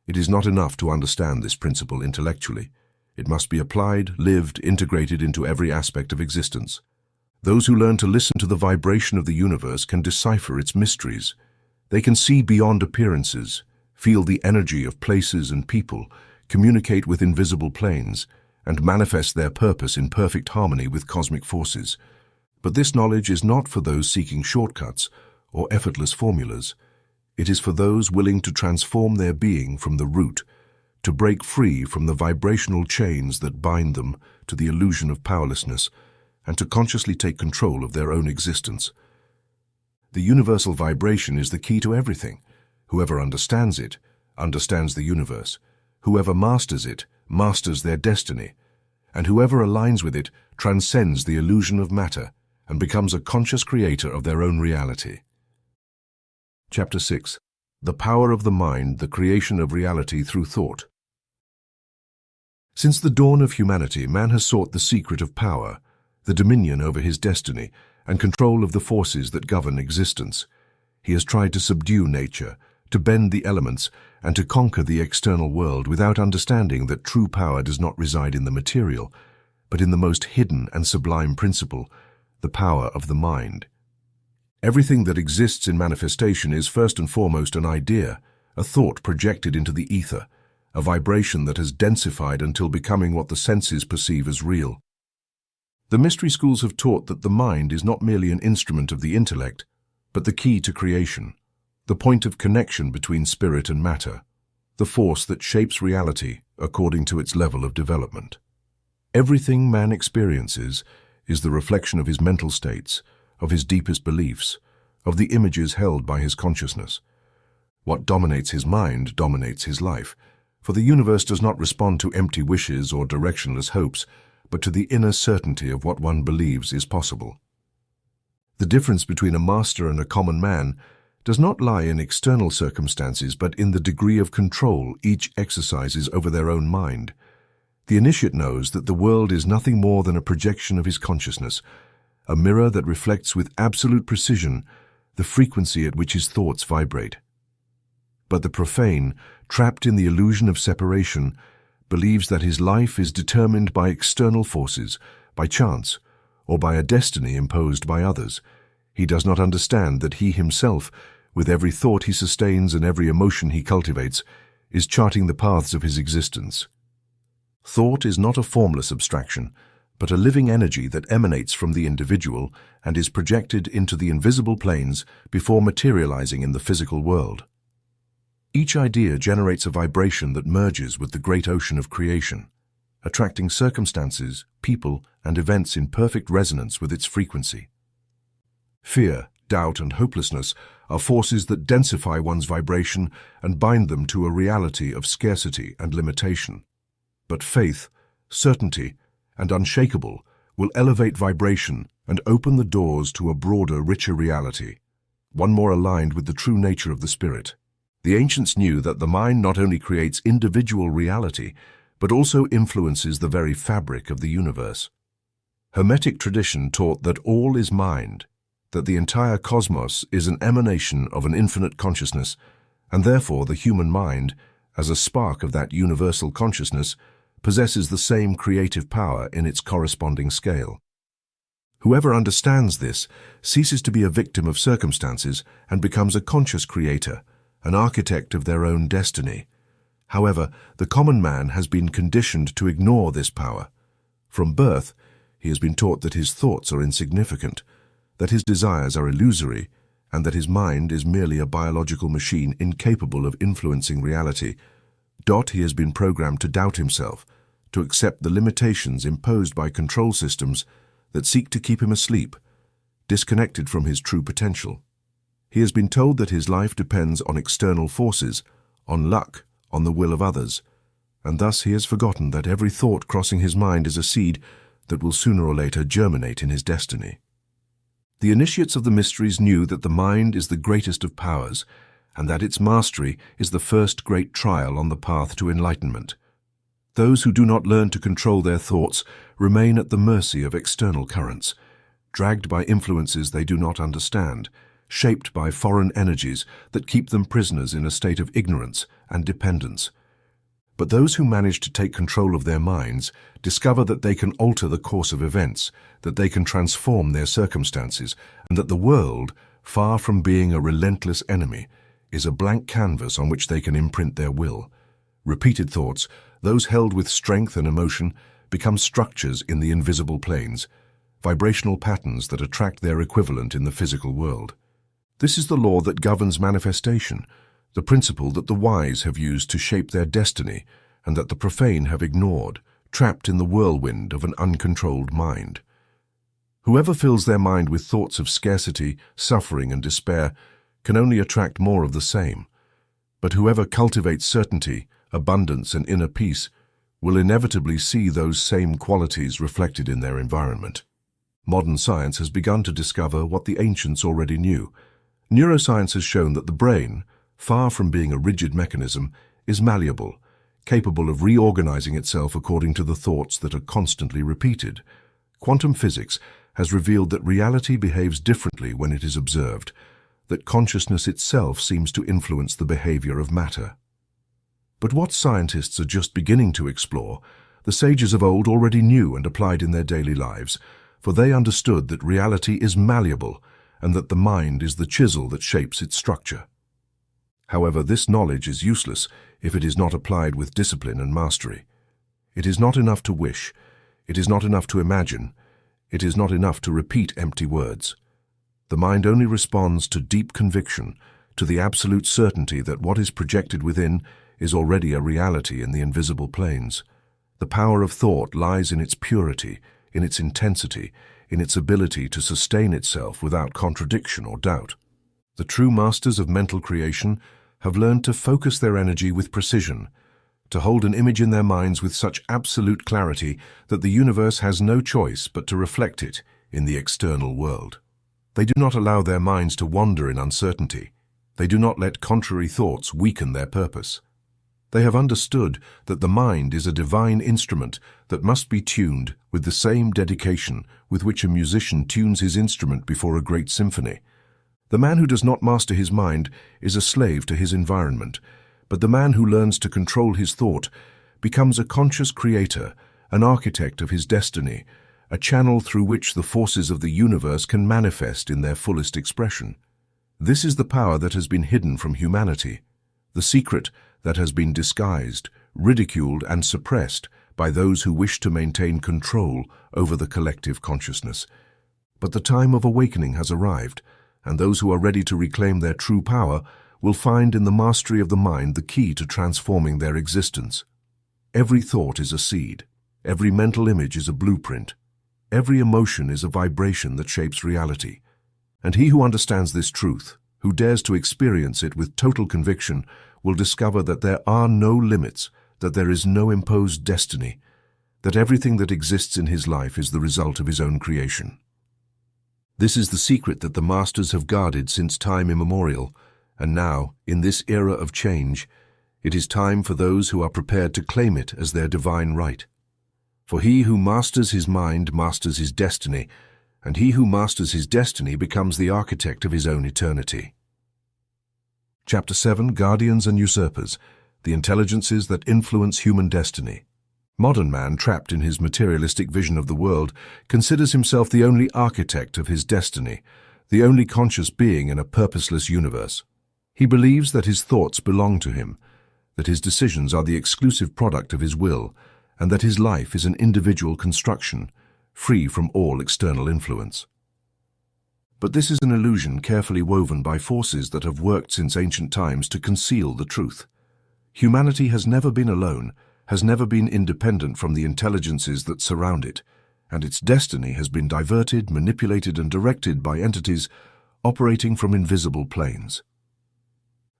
It is not enough to understand this principle intellectually. It must be applied, lived, integrated into every aspect of existence. Those who learn to listen to the vibration of the universe can decipher its mysteries. They can see beyond appearances, feel the energy of places and people, communicate with invisible planes, and manifest their purpose in perfect harmony with cosmic forces. But this knowledge is not for those seeking shortcuts or effortless formulas. It is for those willing to transform their being from the root, to break free from the vibrational chains that bind them to the illusion of powerlessness, and to consciously take control of their own existence. The universal vibration is the key to everything. Whoever understands it, understands the universe. Whoever masters it, masters their destiny. And whoever aligns with it transcends the illusion of matter and becomes a conscious creator of their own reality. Chapter 6. The power of the mind, the creation of reality through thought. Since the dawn of humanity, man has sought the secret of power, the dominion over his destiny, and control of the forces that govern existence. He has tried to subdue nature, to bend the elements, and to conquer the external world without understanding that true power does not reside in the material, but in the most hidden and sublime principle, the power of the mind. Everything that exists in manifestation is first and foremost an idea, a thought projected into the ether, a vibration that has densified until becoming what the senses perceive as real. The mystery schools have taught that the mind is not merely an instrument of the intellect, but the key to creation, the point of connection between spirit and matter, the force that shapes reality according to its level of development. Everything man experiences is the reflection of his mental states, of his deepest beliefs, of the images held by his consciousness. What dominates his mind dominates his life, for the universe does not respond to empty wishes or directionless hopes, but to the inner certainty of what one believes is possible. The difference between a master and a common man does not lie in external circumstances, but in the degree of control each exercises over their own mind. The initiate knows that the world is nothing more than a projection of his consciousness, a mirror that reflects with absolute precision the frequency at which his thoughts vibrate. But the profane, trapped in the illusion of separation, believes that his life is determined by external forces, by chance, or by a destiny imposed by others. He does not understand that he himself, with every thought he sustains and every emotion he cultivates, is charting the paths of his existence. Thought is not a formless abstraction, but a living energy that emanates from the individual and is projected into the invisible planes before materializing in the physical world. Each idea generates a vibration that merges with the great ocean of creation, attracting circumstances, people, and events in perfect resonance with its frequency. Fear, doubt, and hopelessness are forces that densify one's vibration and bind them to a reality of scarcity and limitation. But faith, certainty, and unshakable will elevate vibration and open the doors to a broader, richer reality, one more aligned with the true nature of the spirit. The ancients knew that the mind not only creates individual reality, but also influences the very fabric of the universe. Hermetic tradition taught that all is mind, that the entire cosmos is an emanation of an infinite consciousness, and therefore the human mind, as a spark of that universal consciousness, possesses the same creative power in its corresponding scale. Whoever understands this ceases to be a victim of circumstances and becomes a conscious creator, an architect of their own destiny. However, the common man has been conditioned to ignore this power. From birth, he has been taught that his thoughts are insignificant, that his desires are illusory, and that his mind is merely a biological machine incapable of influencing reality. He has been programmed to doubt himself, to accept the limitations imposed by control systems that seek to keep him asleep, disconnected from his true potential. He has been told that his life depends on external forces, on luck, on the will of others, and thus he has forgotten that every thought crossing his mind is a seed that will sooner or later germinate in his destiny. The initiates of the mysteries knew that the mind is the greatest of powers, and that its mastery is the first great trial on the path to enlightenment. Those who do not learn to control their thoughts remain at the mercy of external currents, dragged by influences they do not understand, shaped by foreign energies that keep them prisoners in a state of ignorance and dependence. But those who manage to take control of their minds discover that they can alter the course of events, that they can transform their circumstances, and that the world, far from being a relentless enemy, is a blank canvas on which they can imprint their will. Repeated thoughts, those held with strength and emotion, become structures in the invisible planes, vibrational patterns that attract their equivalent in the physical world. This is the law that governs manifestation, the principle that the wise have used to shape their destiny and that the profane have ignored, trapped in the whirlwind of an uncontrolled mind. Whoever fills their mind with thoughts of scarcity, suffering, and despair can only attract more of the same. But whoever cultivates certainty, abundance, and inner peace will inevitably see those same qualities reflected in their environment. Modern science has begun to discover what the ancients already knew. Neuroscience has shown that the brain, far from being a rigid mechanism, is malleable, capable of reorganizing itself according to the thoughts that are constantly repeated. Quantum physics has revealed that reality behaves differently when it is observed, that consciousness itself seems to influence the behavior of matter. But what scientists are just beginning to explore, the sages of old already knew and applied in their daily lives, for they understood that reality is malleable and that the mind is the chisel that shapes its structure. However, this knowledge is useless if it is not applied with discipline and mastery. It is not enough to wish, it is not enough to imagine, it is not enough to repeat empty words. The mind only responds to deep conviction, to the absolute certainty that what is projected within is already a reality in the invisible planes. The power of thought lies in its purity, in its intensity, in its ability to sustain itself without contradiction or doubt. The true masters of mental creation have learned to focus their energy with precision, to hold an image in their minds with such absolute clarity that the universe has no choice but to reflect it in the external world. They do not allow their minds to wander in uncertainty. They do not let contrary thoughts weaken their purpose. They have understood that the mind is a divine instrument that must be tuned with the same dedication with which a musician tunes his instrument before a great symphony. The man who does not master his mind is a slave to his environment, but the man who learns to control his thought becomes a conscious creator, an architect of his destiny, a channel through which the forces of the universe can manifest in their fullest expression. This is the power that has been hidden from humanity, the secret that has been disguised, ridiculed, and suppressed by those who wish to maintain control over the collective consciousness. But the time of awakening has arrived, and those who are ready to reclaim their true power will find in the mastery of the mind the key to transforming their existence. Every thought is a seed. Every mental image is a blueprint. Every emotion is a vibration that shapes reality. And he who understands this truth, who dares to experience it with total conviction, will discover that there are no limits, that there is no imposed destiny, that everything that exists in his life is the result of his own creation. This is the secret that the masters have guarded since time immemorial, and now, in this era of change, it is time for those who are prepared to claim it as their divine right. For he who masters his mind masters his destiny, and he who masters his destiny becomes the architect of his own eternity. Chapter 7, Guardians and Usurpers, the Intelligences that Influence Human Destiny. Modern man, trapped in his materialistic vision of the world, considers himself the only architect of his destiny, the only conscious being in a purposeless universe. He believes that his thoughts belong to him, that his decisions are the exclusive product of his will, and that his life is an individual construction, free from all external influence. But this is an illusion carefully woven by forces that have worked since ancient times to conceal the truth. Humanity has never been alone, has never been independent from the intelligences that surround it, and its destiny has been diverted, manipulated, and directed by entities operating from invisible planes.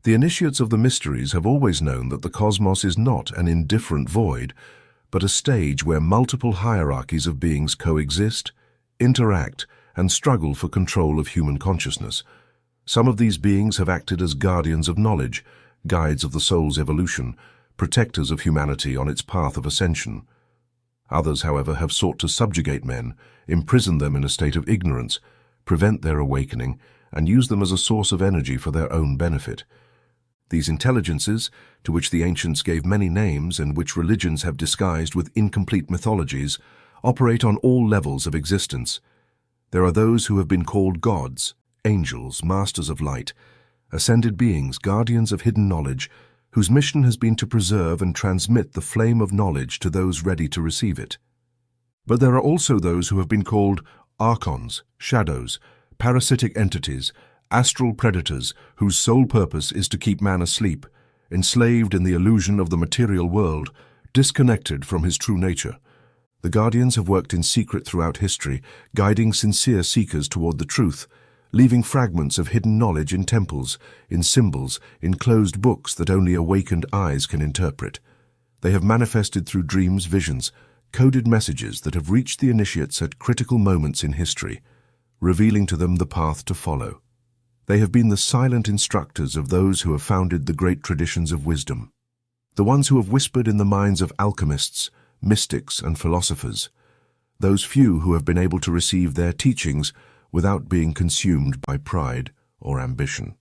The initiates of the mysteries have always known that the cosmos is not an indifferent void, but a stage where multiple hierarchies of beings coexist, interact, and struggle for control of human consciousness. Some of these beings have acted as guardians of knowledge, guides of the soul's evolution, protectors of humanity on its path of ascension. Others, however, have sought to subjugate men, imprison them in a state of ignorance, prevent their awakening, and use them as a source of energy for their own benefit. These intelligences, to which the ancients gave many names and which religions have disguised with incomplete mythologies, operate on all levels of existence. There are those who have been called gods, angels, masters of light, ascended beings, guardians of hidden knowledge, whose mission has been to preserve and transmit the flame of knowledge to those ready to receive it. But there are also those who have been called archons, shadows, parasitic entities, astral predators whose sole purpose is to keep man asleep, enslaved in the illusion of the material world, disconnected from his true nature. The guardians have worked in secret throughout history, guiding sincere seekers toward the truth, leaving fragments of hidden knowledge in temples, in symbols, in closed books that only awakened eyes can interpret. They have manifested through dreams, visions, coded messages that have reached the initiates at critical moments in history, revealing to them the path to follow. They have been the silent instructors of those who have founded the great traditions of wisdom, the ones who have whispered in the minds of alchemists, mystics, and philosophers, those few who have been able to receive their teachings without being consumed by pride or ambition.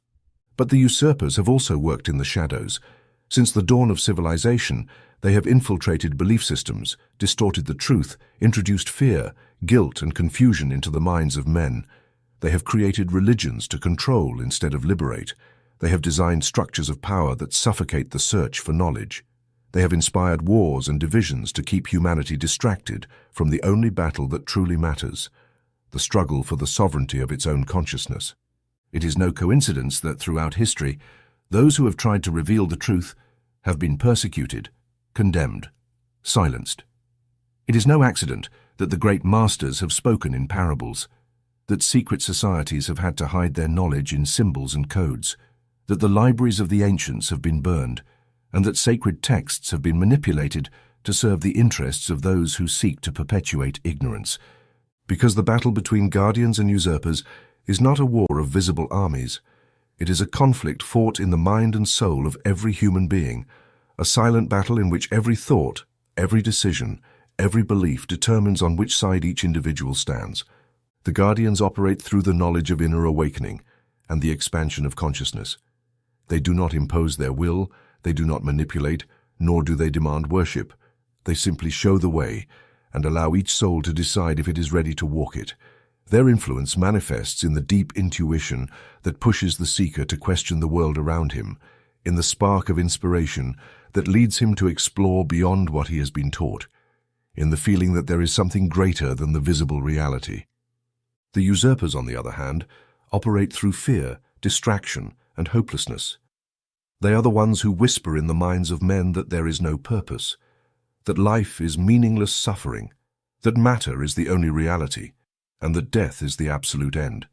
But the usurpers have also worked in the shadows. Since the dawn of civilization, they have infiltrated belief systems, distorted the truth, introduced fear, guilt, and confusion into the minds of men. They have created religions to control instead of liberate. They have designed structures of power that suffocate the search for knowledge. They have inspired wars and divisions to keep humanity distracted from the only battle that truly matters, the struggle for the sovereignty of its own consciousness. It is no coincidence that throughout history, those who have tried to reveal the truth have been persecuted, condemned, silenced. It is no accident that the great masters have spoken in parables, that secret societies have had to hide their knowledge in symbols and codes, that the libraries of the ancients have been burned, and that sacred texts have been manipulated to serve the interests of those who seek to perpetuate ignorance. Because the battle between guardians and usurpers is not a war of visible armies. It is a conflict fought in the mind and soul of every human being, a silent battle in which every thought, every decision, every belief determines on which side each individual stands. The guardians operate through the knowledge of inner awakening and the expansion of consciousness. They do not impose their will, they do not manipulate, nor do they demand worship. They simply show the way and allow each soul to decide if it is ready to walk it. Their influence manifests in the deep intuition that pushes the seeker to question the world around him, in the spark of inspiration that leads him to explore beyond what he has been taught, in the feeling that there is something greater than the visible reality. The usurpers, on the other hand, operate through fear, distraction, and hopelessness. They are the ones who whisper in the minds of men that there is no purpose, that life is meaningless suffering, that matter is the only reality, and that death is the absolute end.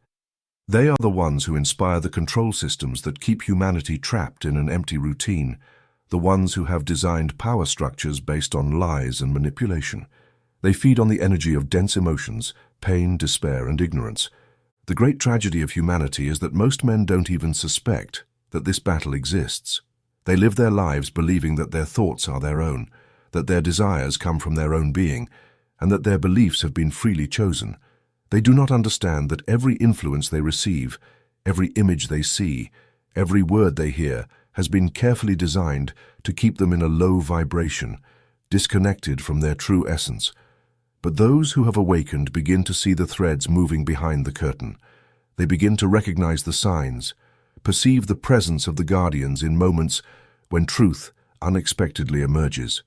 They are the ones who inspire the control systems that keep humanity trapped in an empty routine, the ones who have designed power structures based on lies and manipulation. They feed on the energy of dense emotions, pain, despair, and ignorance. The great tragedy of humanity is that most men don't even suspect that this battle exists. They live their lives believing that their thoughts are their own, that their desires come from their own being, and that their beliefs have been freely chosen. They do not understand that every influence they receive, every image they see, every word they hear has been carefully designed to keep them in a low vibration, disconnected from their true essence. But those who have awakened begin to see the threads moving behind the curtain. They begin to recognize the signs, perceive the presence of the guardians in moments when truth unexpectedly emerges,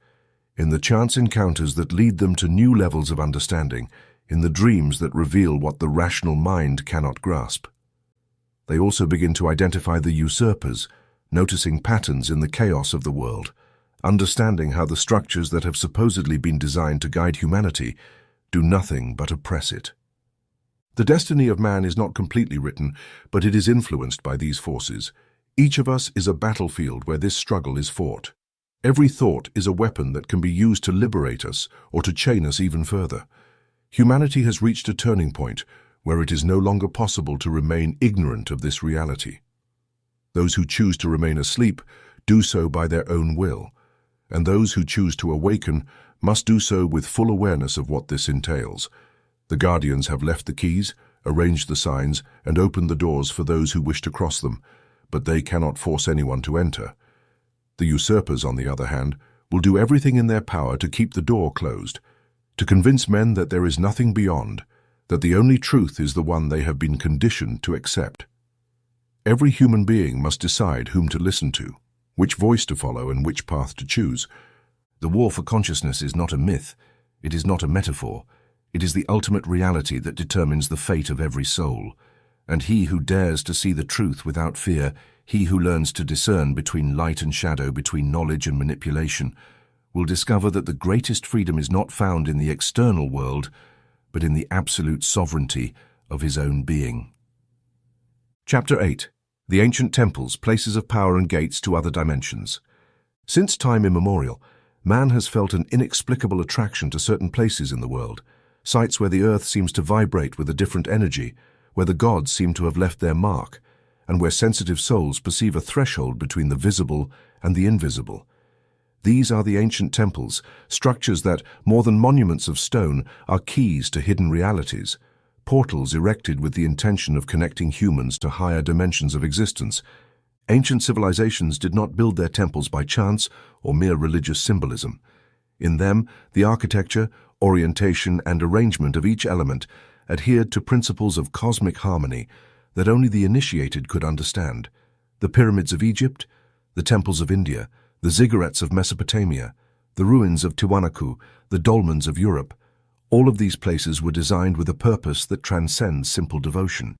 in the chance encounters that lead them to new levels of understanding, in the dreams that reveal what the rational mind cannot grasp. They also begin to identify the usurpers, noticing patterns in the chaos of the world, understanding how the structures that have supposedly been designed to guide humanity do nothing but oppress it. The destiny of man is not completely written, but it is influenced by these forces. Each of us is a battlefield where this struggle is fought. Every thought is a weapon that can be used to liberate us or to chain us even further. Humanity has reached a turning point where it is no longer possible to remain ignorant of this reality. Those who choose to remain asleep do so by their own will, and those who choose to awaken must do so with full awareness of what this entails. The guardians have left the keys, arranged the signs, and opened the doors for those who wish to cross them, but they cannot force anyone to enter. The usurpers, on the other hand, will do everything in their power to keep the door closed, to convince men that there is nothing beyond, that the only truth is the one they have been conditioned to accept. Every human being must decide whom to listen to, which voice to follow, and which path to choose. The war for consciousness is not a myth, it is not a metaphor, it is the ultimate reality that determines the fate of every soul. And he who dares to see the truth without fear, he who learns to discern between light and shadow, between knowledge and manipulation, will discover that the greatest freedom is not found in the external world, but in the absolute sovereignty of his own being. Chapter 8. The Ancient Temples, Places of Power and Gates to Other Dimensions. Since time immemorial, man has felt an inexplicable attraction to certain places in the world, sites where the earth seems to vibrate with a different energy, where the gods seem to have left their mark, and where sensitive souls perceive a threshold between the visible and the invisible. These are the ancient temples, structures that, more than monuments of stone, are keys to hidden realities, portals erected with the intention of connecting humans to higher dimensions of existence. Ancient civilizations did not build their temples by chance or mere religious symbolism. In them, the architecture, orientation, and arrangement of each element adhered to principles of cosmic harmony that only the initiated could understand. The pyramids of Egypt, the temples of India, the ziggurats of Mesopotamia, the ruins of Tiwanaku, the dolmens of Europe, all of these places were designed with a purpose that transcends simple devotion.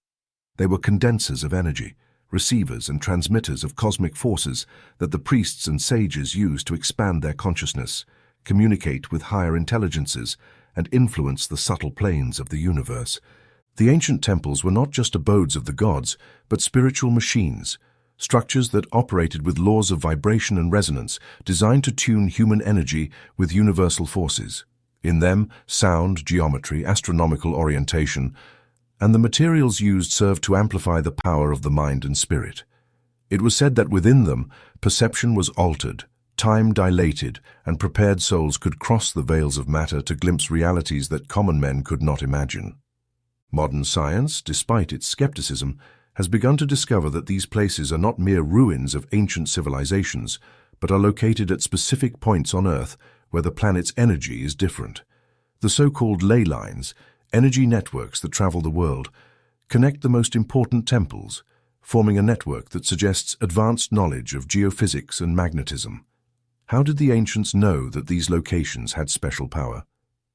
They were condensers of energy, receivers and transmitters of cosmic forces that the priests and sages used to expand their consciousness, communicate with higher intelligences, and influence the subtle planes of the universe. The ancient temples were not just abodes of the gods, but spiritual machines, structures that operated with laws of vibration and resonance, designed to tune human energy with universal forces. In them, sound, geometry, astronomical orientation, and the materials used served to amplify the power of the mind and spirit. It was said that within them, perception was altered, time dilated, and prepared souls could cross the veils of matter to glimpse realities that common men could not imagine. Modern science, despite its skepticism, has begun to discover that these places are not mere ruins of ancient civilizations, but are located at specific points on Earth where the planet's energy is different. The so-called ley lines, energy networks that travel the world, connect the most important temples, forming a network that suggests advanced knowledge of geophysics and magnetism. How did the ancients know that these locations had special power?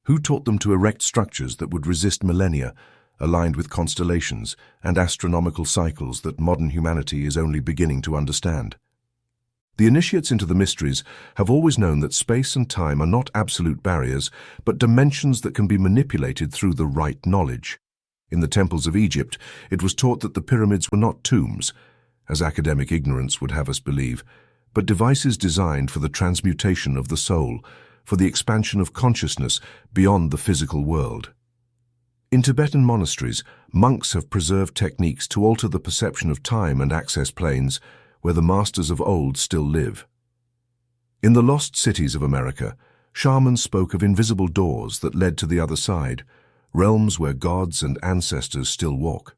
Who taught them to erect structures that would resist millennia, aligned with constellations and astronomical cycles that modern humanity is only beginning to understand? The initiates into the mysteries have always known that space and time are not absolute barriers, but dimensions that can be manipulated through the right knowledge. In the temples of Egypt, it was taught that the pyramids were not tombs, as academic ignorance would have us believe, but devices designed for the transmutation of the soul, for the expansion of consciousness beyond the physical world. In Tibetan monasteries, monks have preserved techniques to alter the perception of time and access planes where the masters of old still live. In the lost cities of America, shamans spoke of invisible doors that led to the other side, realms where gods and ancestors still walk.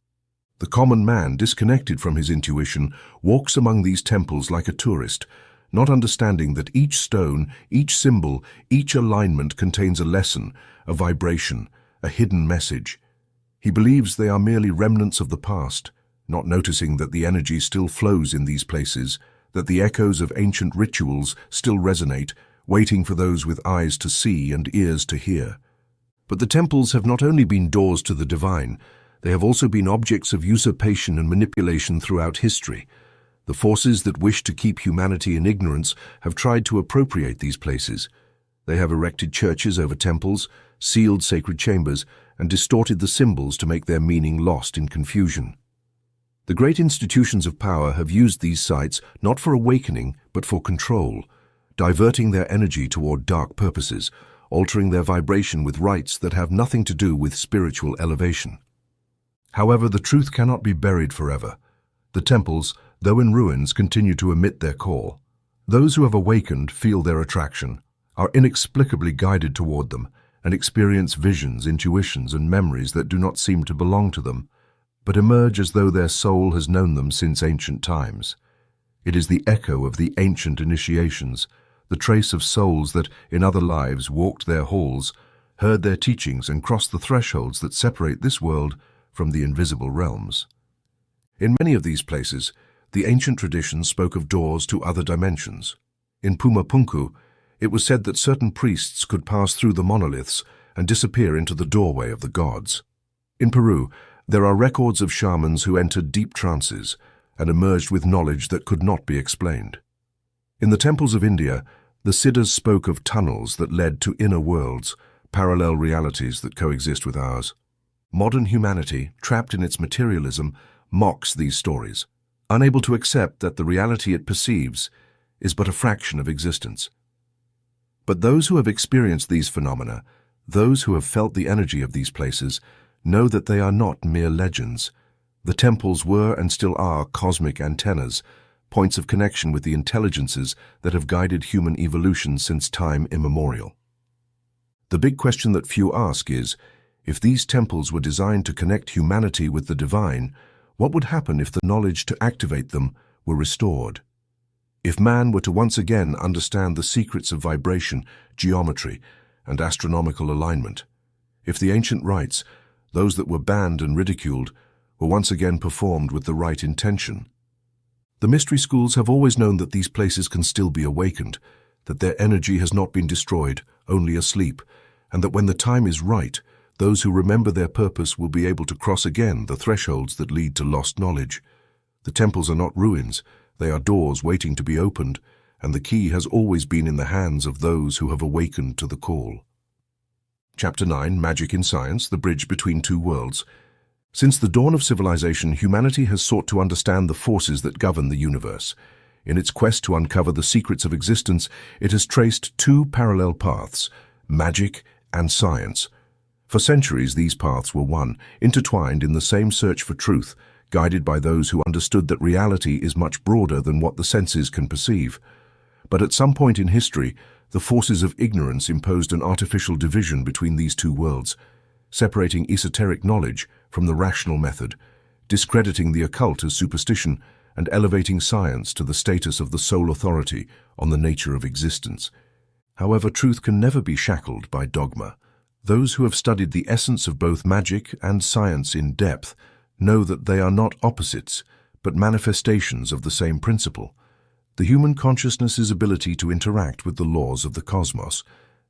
The common man, disconnected from his intuition, walks among these temples like a tourist, not understanding that each stone, each symbol, each alignment contains a lesson, a vibration, a hidden message. He believes they are merely remnants of the past, not noticing that the energy still flows in these places, that the echoes of ancient rituals still resonate, waiting for those with eyes to see and ears to hear. But the temples have not only been doors to the divine, they have also been objects of usurpation and manipulation throughout history. The forces that wish to keep humanity in ignorance have tried to appropriate these places. They have erected churches over temples, sealed sacred chambers, and distorted the symbols to make their meaning lost in confusion. The great institutions of power have used these sites not for awakening, but for control, diverting their energy toward dark purposes, altering their vibration with rites that have nothing to do with spiritual elevation. However, the truth cannot be buried forever. The temples, though in ruins, continue to emit their call. Those who have awakened feel their attraction, are inexplicably guided toward them, and experience visions, intuitions, and memories that do not seem to belong to them, but emerge as though their soul has known them since ancient times. It is the echo of the ancient initiations, the trace of souls that, in other lives, walked their halls, heard their teachings, and crossed the thresholds that separate this world from the invisible realms. In many of these places, the ancient traditions spoke of doors to other dimensions. In Pumapunku, it was said that certain priests could pass through the monoliths and disappear into the doorway of the gods. In Peru, there are records of shamans who entered deep trances and emerged with knowledge that could not be explained. In the temples of India, the Siddhas spoke of tunnels that led to inner worlds, parallel realities that coexist with ours. Modern humanity, trapped in its materialism, mocks these stories, unable to accept that the reality it perceives is but a fraction of existence. But those who have experienced these phenomena, those who have felt the energy of these places, know that they are not mere legends. The temples were and still are cosmic antennas, points of connection with the intelligences that have guided human evolution since time immemorial. The big question that few ask is, if these temples were designed to connect humanity with the divine, what would happen if the knowledge to activate them were restored? If man were to once again understand the secrets of vibration, geometry, and astronomical alignment? If the ancient rites, those that were banned and ridiculed, were once again performed with the right intention? The mystery schools have always known that these places can still be awakened, that their energy has not been destroyed, only asleep, and that when the time is right, those who remember their purpose will be able to cross again the thresholds that lead to lost knowledge. The temples are not ruins, they are doors waiting to be opened, and the key has always been in the hands of those who have awakened to the call. Chapter 9, Magic in Science, the Bridge Between Two Worlds. Since the dawn of civilization, humanity has sought to understand the forces that govern the universe. In its quest to uncover the secrets of existence, it has traced two parallel paths, magic and science. For centuries, these paths were one, intertwined in the same search for truth, guided by those who understood that reality is much broader than what the senses can perceive. But at some point in history, the forces of ignorance imposed an artificial division between these two worlds, separating esoteric knowledge from the rational method, discrediting the occult as superstition, and elevating science to the status of the sole authority on the nature of existence. However, truth can never be shackled by dogma. Those who have studied the essence of both magic and science in depth know that they are not opposites, but manifestations of the same principle. The human consciousness's ability to interact with the laws of the cosmos.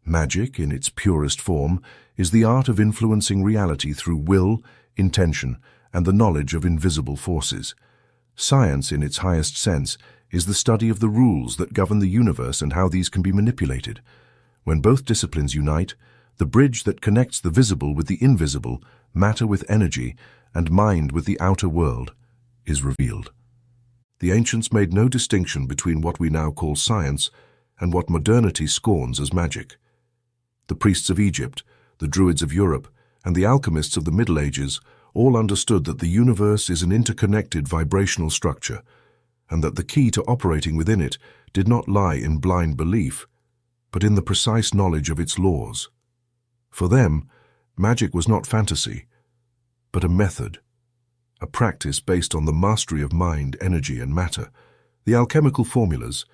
Magic, in its purest form, is the art of influencing reality through will, intention, and the knowledge of invisible forces. Science, in its highest sense, is the study of the rules that govern the universe and how these can be manipulated. When both disciplines unite, the bridge that connects the visible with the invisible, matter with energy, and mind with the outer world, is revealed. The ancients made no distinction between what we now call science and what modernity scorns as magic. The priests of Egypt, the Druids of Europe, and the alchemists of the Middle Ages all understood that the universe is an interconnected vibrational structure, and that the key to operating within it did not lie in blind belief, but in the precise knowledge of its laws. For them, magic was not fantasy, but a method, a practice based on the mastery of mind, energy, and matter. The alchemical formulas,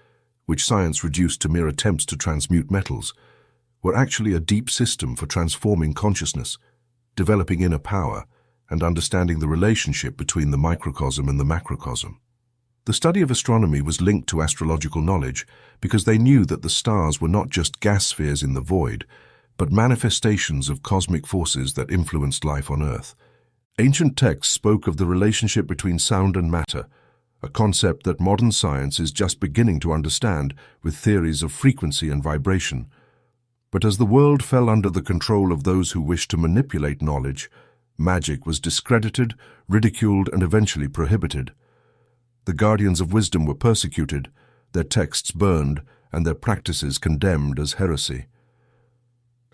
which science reduced to mere attempts to transmute metals, were actually a deep system for transforming consciousness, developing inner power, and understanding the relationship between the microcosm and the macrocosm. The study of astronomy was linked to astrological knowledge because they knew that the stars were not just gas spheres in the void, but manifestations of cosmic forces that influenced life on Earth. Ancient texts spoke of the relationship between sound and matter, a concept that modern science is just beginning to understand with theories of frequency and vibration. But as the world fell under the control of those who wished to manipulate knowledge, magic was discredited, ridiculed, and eventually prohibited. The guardians of wisdom were persecuted, their texts burned, and their practices condemned as heresy.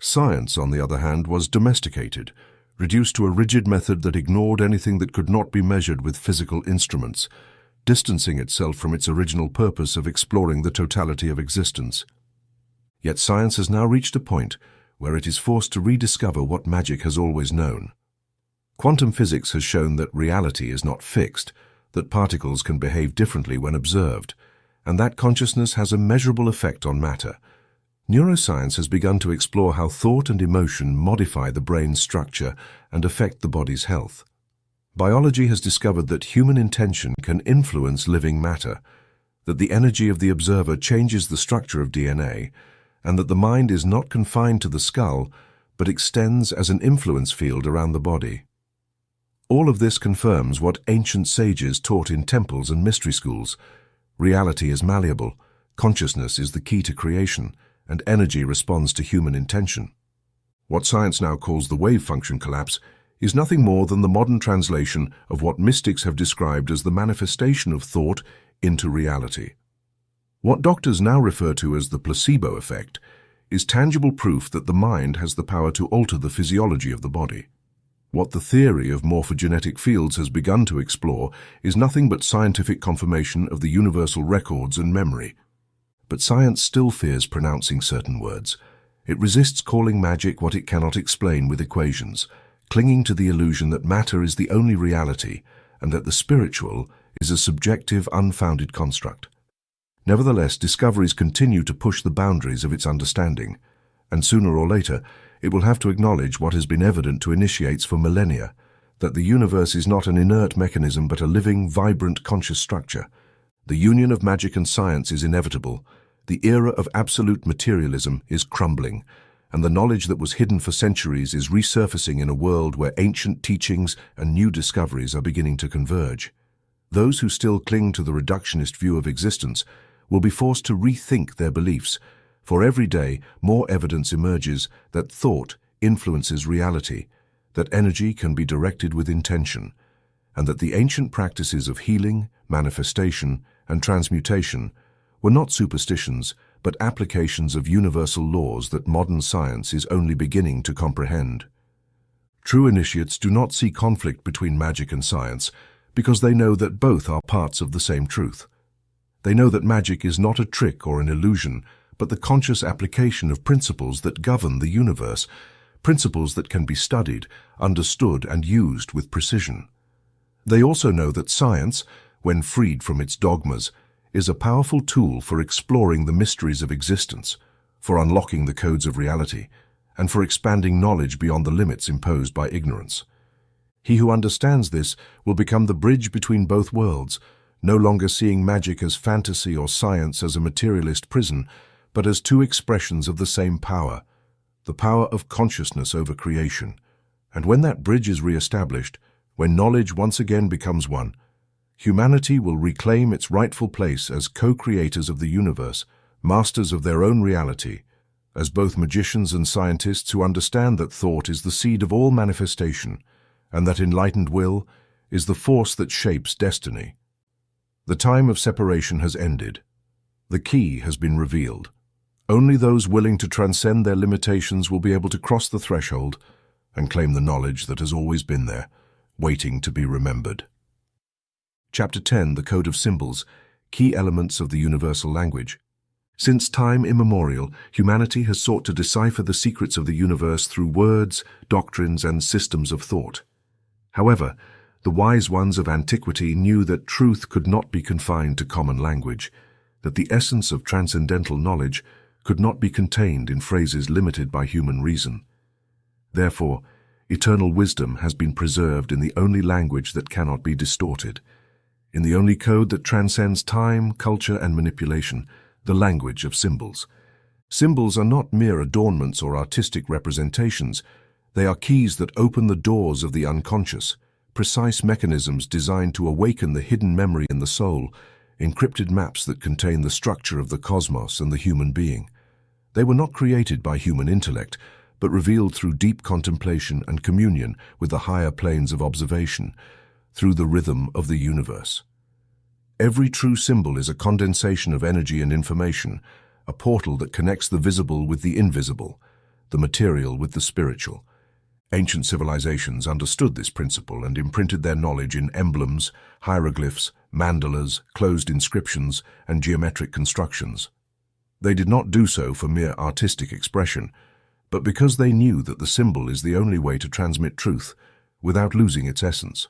Science, on the other hand, was domesticated, reduced to a rigid method that ignored anything that could not be measured with physical instruments, distancing itself from its original purpose of exploring the totality of existence. Yet science has now reached a point where it is forced to rediscover what magic has always known. Quantum physics has shown that reality is not fixed, that particles can behave differently when observed, and that consciousness has a measurable effect on matter. Neuroscience has begun to explore how thought and emotion modify the brain's structure and affect the body's health. Biology has discovered that human intention can influence living matter, that the energy of the observer changes the structure of DNA, and that the mind is not confined to the skull, but extends as an influence field around the body. All of this confirms what ancient sages taught in temples and mystery schools. Reality is malleable, consciousness is the key to creation, and energy responds to human intention. What science now calls the wave function collapse is nothing more than the modern translation of what mystics have described as the manifestation of thought into reality. What doctors now refer to as the placebo effect is tangible proof that the mind has the power to alter the physiology of the body. What the theory of morphogenetic fields has begun to explore is nothing but scientific confirmation of the universal records and memory. But science still fears pronouncing certain words. It resists calling magic what it cannot explain with equations, clinging to the illusion that matter is the only reality and that the spiritual is a subjective, unfounded construct. Nevertheless, discoveries continue to push the boundaries of its understanding, and sooner or later, it will have to acknowledge what has been evident to initiates for millennia, that the universe is not an inert mechanism but a living, vibrant, conscious structure. The union of magic and science is inevitable. The era of absolute materialism is crumbling, and the knowledge that was hidden for centuries is resurfacing in a world where ancient teachings and new discoveries are beginning to converge. Those who still cling to the reductionist view of existence will be forced to rethink their beliefs, for every day more evidence emerges that thought influences reality, that energy can be directed with intention, and that the ancient practices of healing, manifestation, and transmutation were not superstitions, but applications of universal laws that modern science is only beginning to comprehend. True initiates do not see conflict between magic and science because they know that both are parts of the same truth. They know that magic is not a trick or an illusion, but the conscious application of principles that govern the universe, principles that can be studied, understood, and used with precision. They also know that science, when freed from its dogmas, is a powerful tool for exploring the mysteries of existence, for unlocking the codes of reality, and for expanding knowledge beyond the limits imposed by ignorance. He who understands this will become the bridge between both worlds, no longer seeing magic as fantasy or science as a materialist prison, but as two expressions of the same power, the power of consciousness over creation. And when that bridge is re-established, when knowledge once again becomes one, humanity will reclaim its rightful place as co-creators of the universe, masters of their own reality, as both magicians and scientists who understand that thought is the seed of all manifestation, and that enlightened will is the force that shapes destiny. The time of separation has ended. The key has been revealed. Only those willing to transcend their limitations will be able to cross the threshold and claim the knowledge that has always been there, waiting to be remembered. Chapter 10, The Code of Symbols, Key Elements of the Universal Language. Since time immemorial, humanity has sought to decipher the secrets of the universe through words, doctrines, and systems of thought. However, the wise ones of antiquity knew that truth could not be confined to common language, that the essence of transcendental knowledge could not be contained in phrases limited by human reason. Therefore, eternal wisdom has been preserved in the only language that cannot be distorted, in the only code that transcends time, culture, and manipulation, the language of symbols. Symbols are not mere adornments or artistic representations. They are keys that open the doors of the unconscious, precise mechanisms designed to awaken the hidden memory in the soul, encrypted maps that contain the structure of the cosmos and the human being. They were not created by human intellect, but revealed through deep contemplation and communion with the higher planes of observation, through the rhythm of the universe. Every true symbol is a condensation of energy and information, a portal that connects the visible with the invisible, the material with the spiritual. Ancient civilizations understood this principle and imprinted their knowledge in emblems, hieroglyphs, mandalas, closed inscriptions, and geometric constructions. They did not do so for mere artistic expression, but because they knew that the symbol is the only way to transmit truth without losing its essence.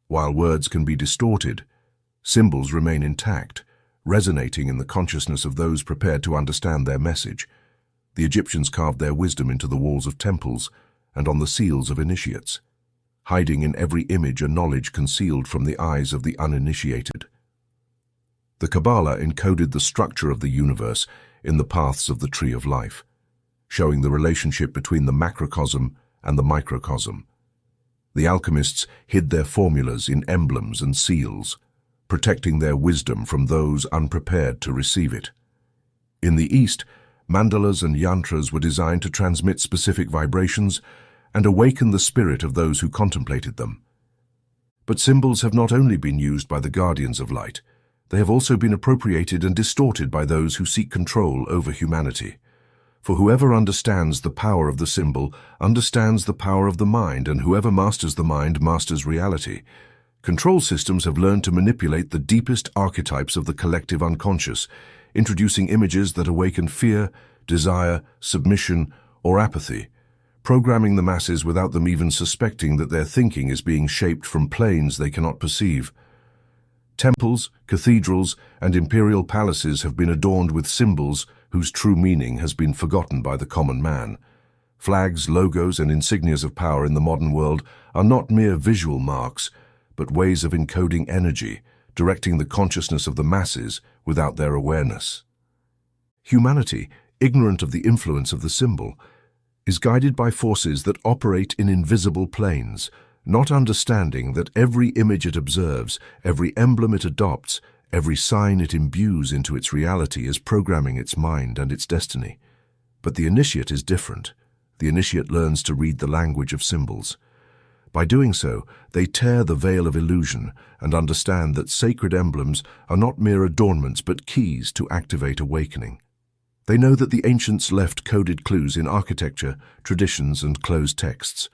While words can be distorted, symbols remain intact, resonating in the consciousness of those prepared to understand their message. The Egyptians carved their wisdom into the walls of temples and on the seals of initiates, hiding in every image a knowledge concealed from the eyes of the uninitiated. The Kabbalah encoded the structure of the universe in the paths of the tree of life, showing the relationship between the macrocosm and the microcosm. The alchemists hid their formulas in emblems and seals, protecting their wisdom from those unprepared to receive it. In the East, mandalas and yantras were designed to transmit specific vibrations and awaken the spirit of those who contemplated them. But symbols have not only been used by the guardians of light, they have also been appropriated and distorted by those who seek control over humanity. For whoever understands the power of the symbol understands the power of the mind, and whoever masters the mind masters reality. Control systems have learned to manipulate the deepest archetypes of the collective unconscious, introducing images that awaken fear, desire, submission, or apathy, programming the masses without them even suspecting that their thinking is being shaped from planes they cannot perceive. Temples, cathedrals, and imperial palaces have been adorned with symbols whose true meaning has been forgotten by the common man. Flags, logos, and insignias of power in the modern world are not mere visual marks, but ways of encoding energy, directing the consciousness of the masses without their awareness. Humanity, ignorant of the influence of the symbol, is guided by forces that operate in invisible planes, not understanding that every image it observes, every emblem it adopts, every sign it imbues into its reality is programming its mind and its destiny. But the initiate is different. The initiate learns to read the language of symbols. By doing so, they tear the veil of illusion and understand that sacred emblems are not mere adornments but keys to activate awakening. They know that the ancients left coded clues in architecture, traditions, and closed texts,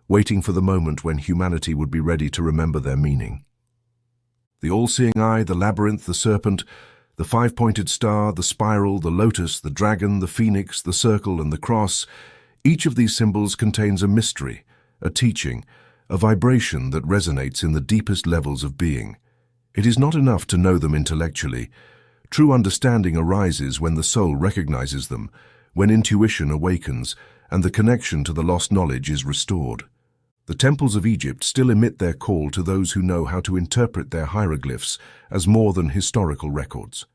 waiting for the moment when humanity would be ready to remember their meaning. The all-seeing eye, the labyrinth, the serpent, the five-pointed star, the spiral, the lotus, the dragon, the phoenix, the circle, and the cross, each of these symbols contains a mystery, a teaching, a vibration that resonates in the deepest levels of being. It is not enough to know them intellectually. True understanding arises when the soul recognizes them, when intuition awakens, and the connection to the lost knowledge is restored. The temples of Egypt still emit their call to those who know how to interpret their hieroglyphs as more than historical records.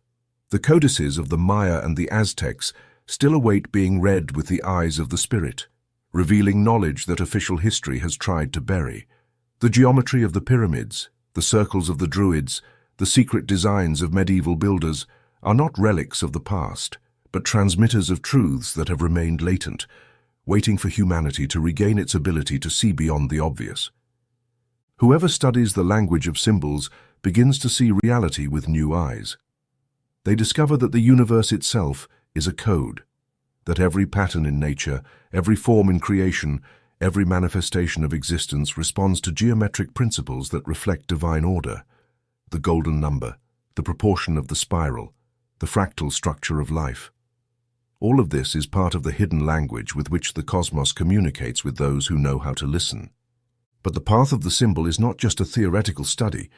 The codices of the Maya and the Aztecs still await being read with the eyes of the spirit, revealing knowledge that official history has tried to bury. The geometry of the pyramids, the circles of the Druids, the secret designs of medieval builders are not relics of the past, but transmitters of truths that have remained latent, waiting for humanity to regain its ability to see beyond the obvious. Whoever studies the language of symbols begins to see reality with new eyes. They discover that the universe itself is a code, that every pattern in nature, every form in creation, every manifestation of existence responds to geometric principles that reflect divine order. The golden number, the proportion of the spiral, the fractal structure of life. All of this is part of the hidden language with which the cosmos communicates with those who know how to listen. But the path of the symbol is not just a theoretical study,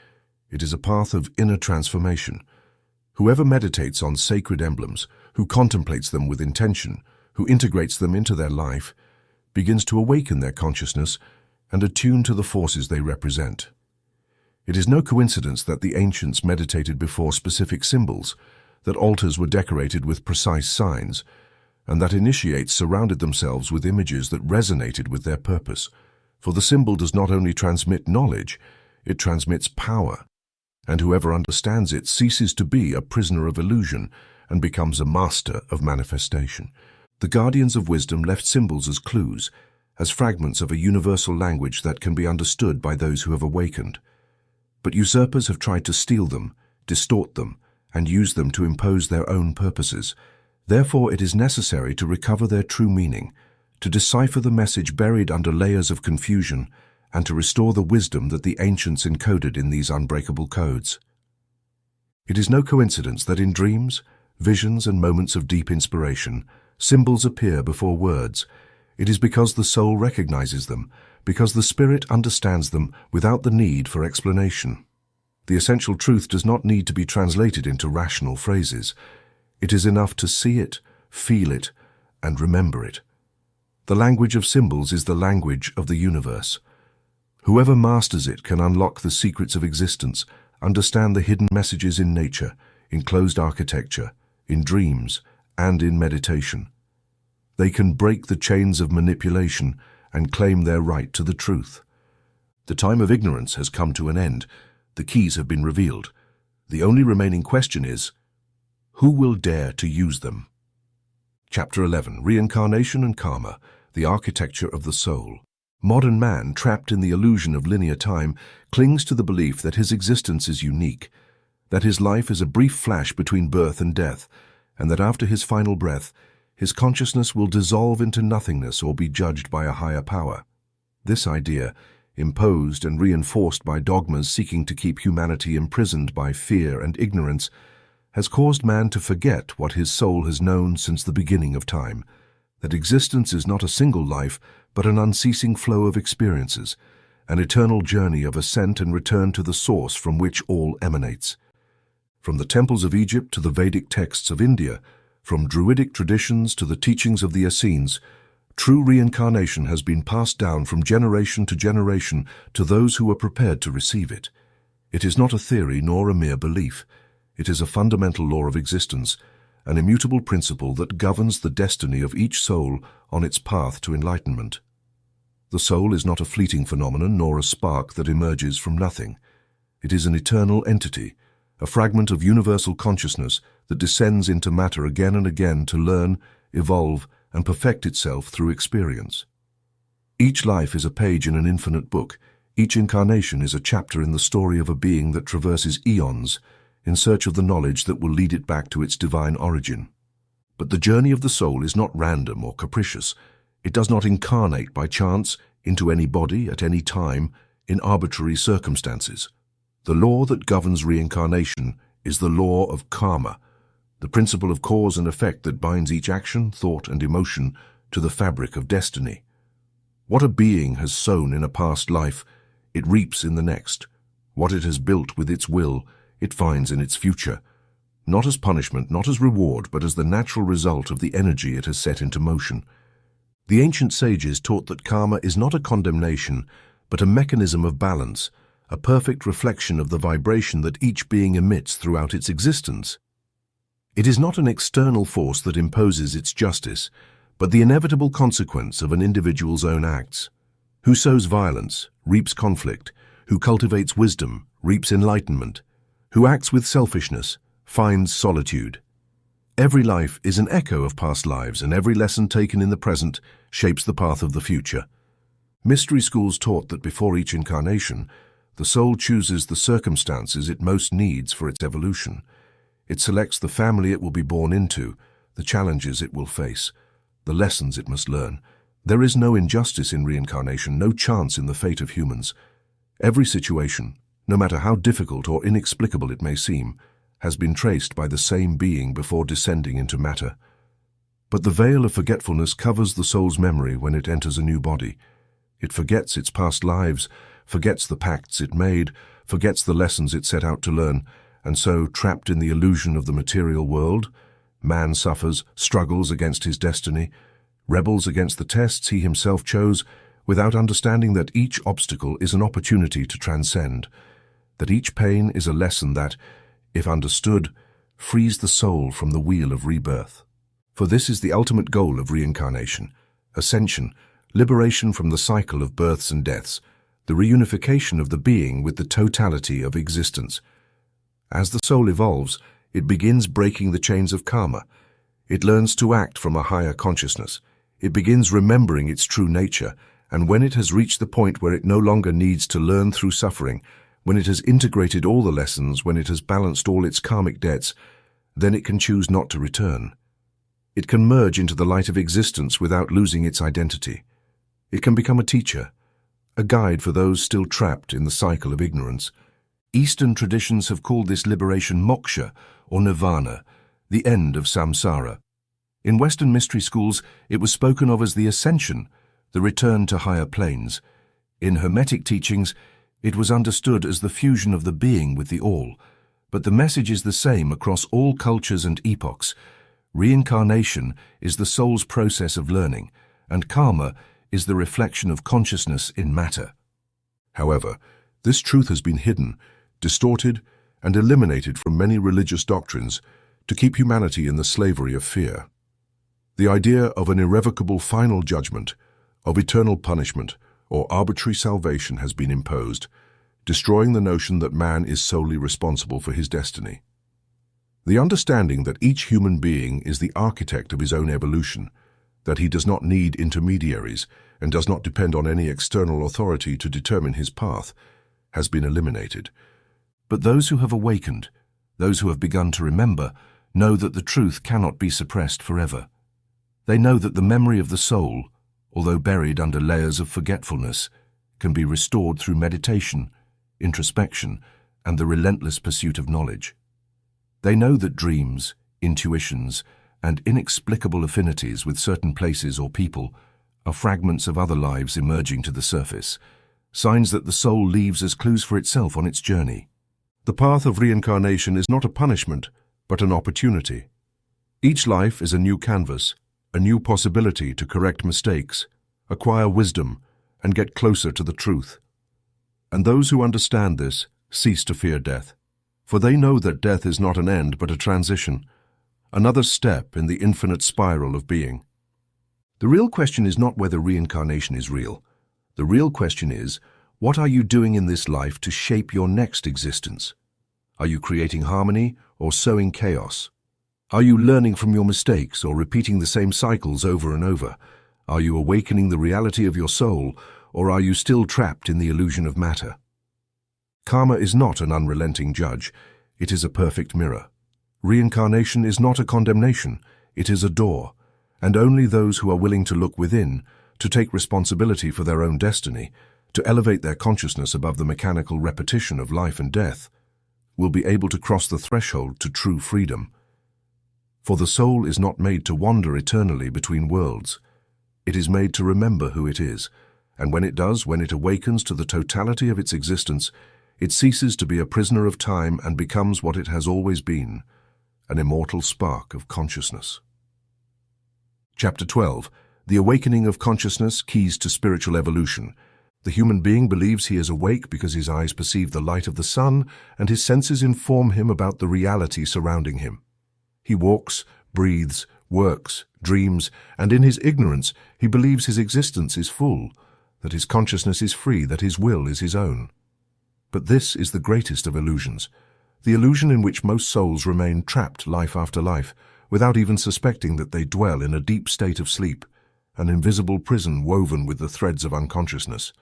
it is a path of inner transformation. Whoever meditates on sacred emblems, who contemplates them with intention, who integrates them into their life, begins to awaken their consciousness and attune to the forces they represent. It is no coincidence that the ancients meditated before specific symbols, that altars were decorated with precise signs, and that initiates surrounded themselves with images that resonated with their purpose. For the symbol does not only transmit knowledge, it transmits power, and whoever understands it ceases to be a prisoner of illusion and becomes a master of manifestation. The guardians of wisdom left symbols as clues, as fragments of a universal language that can be understood by those who have awakened. But usurpers have tried to steal them, distort them, and use them to impose their own purposes. Therefore, it is necessary to recover their true meaning, to decipher the message buried under layers of confusion, and to restore the wisdom that the ancients encoded in these unbreakable codes. It is no coincidence that in dreams, visions, and moments of deep inspiration, symbols appear before words. It is because the soul recognizes them, because the spirit understands them without the need for explanation. The essential truth does not need to be translated into rational phrases. It is enough to see it, feel it, and remember it. The language of symbols is the language of the universe. Whoever masters it can unlock the secrets of existence, understand the hidden messages in nature, in closed architecture, in dreams, and in meditation. They can break the chains of manipulation and claim their right to the truth. The time of ignorance has come to an end. The keys have been revealed. The only remaining question is, who will dare to use them? Chapter 11. Reincarnation and Karma, the Architecture of the Soul. Modern man, trapped in the illusion of linear time, clings to the belief that his existence is unique, that his life is a brief flash between birth and death, and that after his final breath, his consciousness will dissolve into nothingness or be judged by a higher power. This idea, imposed and reinforced by dogmas seeking to keep humanity imprisoned by fear and ignorance, has caused man to forget what his soul has known since the beginning of time, that existence is not a single life, but an unceasing flow of experiences, an eternal journey of ascent and return to the source from which all emanates. From the temples of Egypt to the Vedic texts of India, from Druidic traditions to the teachings of the Essenes, true reincarnation has been passed down from generation to generation to those who are prepared to receive it. It is not a theory nor a mere belief. It is a fundamental law of existence, an immutable principle that governs the destiny of each soul on its path to enlightenment. The soul is not a fleeting phenomenon nor a spark that emerges from nothing. It is an eternal entity, a fragment of universal consciousness that descends into matter again and again to learn, evolve, and perfect itself through experience. Each life is a page in an infinite book. Each incarnation is a chapter in the story of a being that traverses eons in search of the knowledge that will lead it back to its divine origin. But the journey of the soul is not random or capricious. It does not incarnate by chance into any body at any time in arbitrary circumstances. The law that governs reincarnation is the law of karma, the principle of cause and effect that binds each action, thought, and emotion to the fabric of destiny. What a being has sown in a past life, it reaps in the next. What it has built with its will, it finds in its future, not as punishment, not as reward, but as the natural result of the energy it has set into motion. The ancient sages taught that karma is not a condemnation, but a mechanism of balance, a perfect reflection of the vibration that each being emits throughout its existence. It is not an external force that imposes its justice, but the inevitable consequence of an individual's own acts. Who sows violence, reaps conflict. Who cultivates wisdom, reaps enlightenment. Who acts with selfishness, finds solitude. Every life is an echo of past lives, and every lesson taken in the present shapes the path of the future. Mystery schools taught that before each incarnation, the soul chooses the circumstances it most needs for its evolution. It selects the family it will be born into, the challenges it will face, the lessons it must learn. There is no injustice in reincarnation, no chance in the fate of humans. Every situation, no matter how difficult or inexplicable it may seem, has been traced by the same being before descending into matter. But the veil of forgetfulness covers the soul's memory when it enters a new body. It forgets its past lives, forgets the pacts it made, forgets the lessons it set out to learn, and so, trapped in the illusion of the material world, man suffers, struggles against his destiny, rebels against the tests he himself chose, without understanding that each obstacle is an opportunity to transcend, that each pain is a lesson that, if understood, frees the soul from the wheel of rebirth. For this is the ultimate goal of reincarnation: ascension, liberation from the cycle of births and deaths, the reunification of the being with the totality of existence. As the soul evolves, it begins breaking the chains of karma. It learns to act from a higher consciousness. It begins remembering its true nature, and when it has reached the point where it no longer needs to learn through suffering, when it has integrated all the lessons, when it has balanced all its karmic debts, then it can choose not to return. It can merge into the light of existence without losing its identity. It can become a teacher, a guide for those still trapped in the cycle of ignorance. Eastern traditions have called this liberation moksha, or nirvana, the end of samsara. In Western mystery schools, it was spoken of as the ascension, the return to higher planes. In Hermetic teachings, it was understood as the fusion of the being with the all. But the message is the same across all cultures and epochs. Reincarnation is the soul's process of learning, and karma is the reflection of consciousness in matter. However, this truth has been hidden, distorted, and eliminated from many religious doctrines to keep humanity in the slavery of fear. The idea of an irrevocable final judgment, of eternal punishment, or arbitrary salvation has been imposed, destroying the notion that man is solely responsible for his destiny. The understanding that each human being is the architect of his own evolution, that he does not need intermediaries and does not depend on any external authority to determine his path, has been eliminated. But those who have awakened, those who have begun to remember, know that the truth cannot be suppressed forever. They know that the memory of the soul, although buried under layers of forgetfulness, can be restored through meditation, introspection, and the relentless pursuit of knowledge. They know that dreams, intuitions, and inexplicable affinities with certain places or people are fragments of other lives emerging to the surface, signs that the soul leaves as clues for itself on its journey. The path of reincarnation is not a punishment, but an opportunity. Each life is a new canvas, a new possibility to correct mistakes, acquire wisdom, and get closer to the truth. And those who understand this cease to fear death, for they know that death is not an end but a transition, another step in the infinite spiral of being. The real question is not whether reincarnation is real. The real question is, what are you doing in this life to shape your next existence? Are you creating harmony or sowing chaos? Are you learning from your mistakes or repeating the same cycles over and over? Are you awakening the reality of your soul, or are you still trapped in the illusion of matter? Karma is not an unrelenting judge. It is a perfect mirror. Reincarnation is not a condemnation. It is a door, and only those who are willing to look within, to take responsibility for their own destiny, to elevate their consciousness above the mechanical repetition of life and death, will be able to cross the threshold to true freedom. For the soul is not made to wander eternally between worlds. It is made to remember who it is, and when it does, when it awakens to the totality of its existence, it ceases to be a prisoner of time and becomes what it has always been, an immortal spark of consciousness. Chapter 12. The Awakening of Consciousness, Keys to Spiritual Evolution. The human being believes he is awake because his eyes perceive the light of the sun and his senses inform him about the reality surrounding him. He walks, breathes, works, dreams, and in his ignorance he believes his existence is full, that his consciousness is free, that his will is his own. But this is the greatest of illusions, the illusion in which most souls remain trapped life after life, without even suspecting that they dwell in a deep state of sleep, an invisible prison woven with the threads of unconsciousness.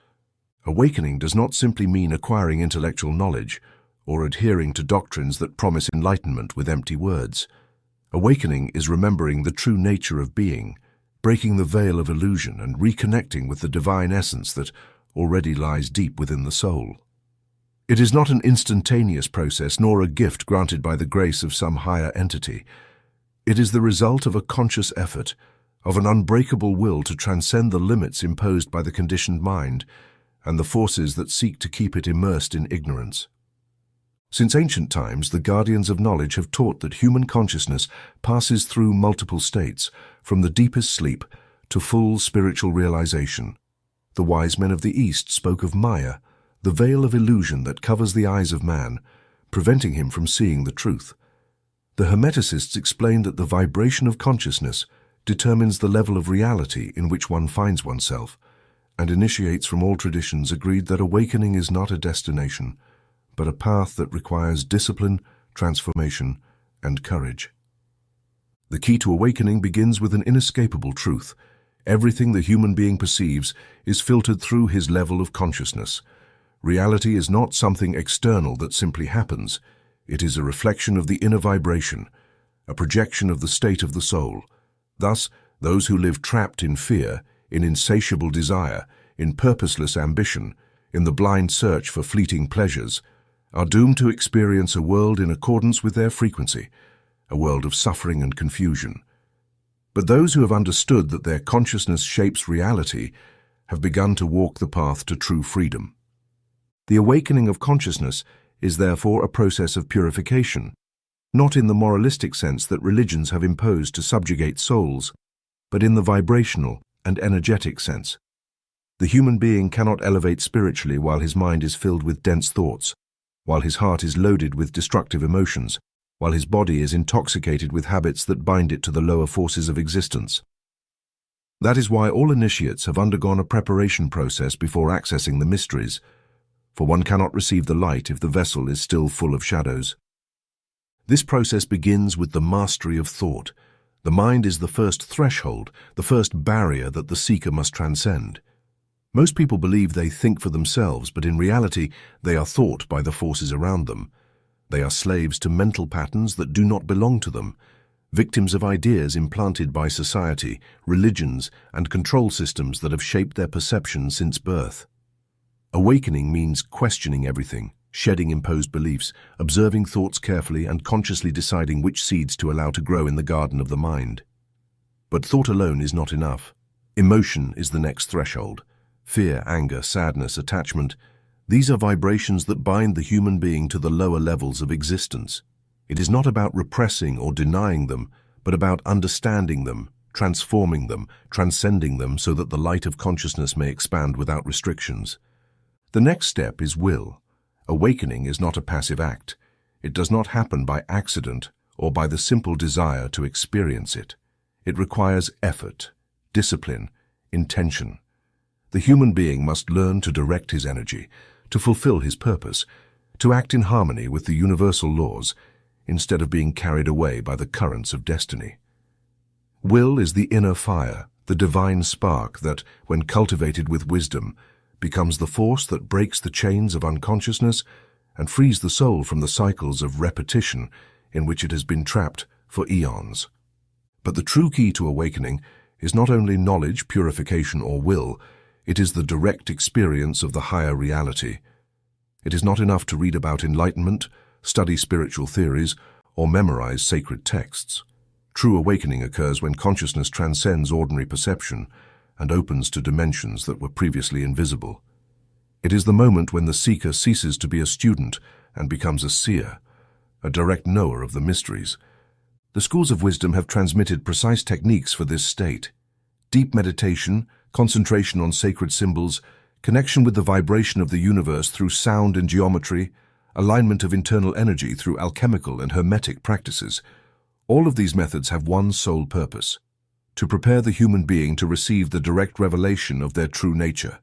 Awakening does not simply mean acquiring intellectual knowledge, or adhering to doctrines that promise enlightenment with empty words. Awakening is remembering the true nature of being, breaking the veil of illusion and reconnecting with the divine essence that already lies deep within the soul. It is not an instantaneous process nor a gift granted by the grace of some higher entity. It is the result of a conscious effort, of an unbreakable will to transcend the limits imposed by the conditioned mind and the forces that seek to keep it immersed in ignorance. Since ancient times, the guardians of knowledge have taught that human consciousness passes through multiple states, from the deepest sleep to full spiritual realization. The wise men of the East spoke of Maya, the veil of illusion that covers the eyes of man, preventing him from seeing the truth. The Hermeticists explained that the vibration of consciousness determines the level of reality in which one finds oneself, and initiates from all traditions agreed that awakening is not a destination, but a path that requires discipline, transformation, and courage. The key to awakening begins with an inescapable truth. Everything the human being perceives is filtered through his level of consciousness. Reality is not something external that simply happens. It is a reflection of the inner vibration, a projection of the state of the soul. Thus, those who live trapped in fear, in insatiable desire, in purposeless ambition, in the blind search for fleeting pleasures, are doomed to experience a world in accordance with their frequency, a world of suffering and confusion. But those who have understood that their consciousness shapes reality have begun to walk the path to true freedom. The awakening of consciousness is therefore a process of purification, not in the moralistic sense that religions have imposed to subjugate souls, but in the vibrational and energetic sense. The human being cannot elevate spiritually while his mind is filled with dense thoughts, while his heart is loaded with destructive emotions, while his body is intoxicated with habits that bind it to the lower forces of existence. That is why all initiates have undergone a preparation process before accessing the mysteries, for one cannot receive the light if the vessel is still full of shadows. This process begins with the mastery of thought. The mind is the first threshold, the first barrier that the seeker must transcend. Most people believe they think for themselves, but in reality they are thought by the forces around them. They are slaves to mental patterns that do not belong to them. victims of ideas implanted by society, religions, and control systems that have shaped their perception since birth. Awakening means questioning everything, shedding imposed beliefs, observing thoughts carefully, and consciously deciding which seeds to allow to grow in the garden of the mind. But thought alone is not enough. Emotion is the next threshold. Fear, anger, sadness, attachment, these are vibrations that bind the human being to the lower levels of existence. It is not about repressing or denying them, but about understanding them, transforming them, transcending them so that the light of consciousness may expand without restrictions. The next step is will. Awakening is not a passive act. It does not happen by accident or by the simple desire to experience it. It requires effort, discipline, intention. The human being must learn to direct his energy, to fulfill his purpose, to act in harmony with the universal laws, instead of being carried away by the currents of destiny. Will is the inner fire, the divine spark that, when cultivated with wisdom, becomes the force that breaks the chains of unconsciousness and frees the soul from the cycles of repetition in which it has been trapped for eons. But the true key to awakening is not only knowledge, purification, or will, it is the direct experience of the higher reality. It is not enough to read about enlightenment, study spiritual theories, or memorize sacred texts. True awakening occurs when consciousness transcends ordinary perception and opens to dimensions that were previously invisible. It is the moment when the seeker ceases to be a student and becomes a seer, a direct knower of the mysteries. The schools of wisdom have transmitted precise techniques for this state. Deep meditation, concentration on sacred symbols, connection with the vibration of the universe through sound and geometry, alignment of internal energy through alchemical and hermetic practices. All of these methods have one sole purpose: to prepare the human being to receive the direct revelation of their true nature.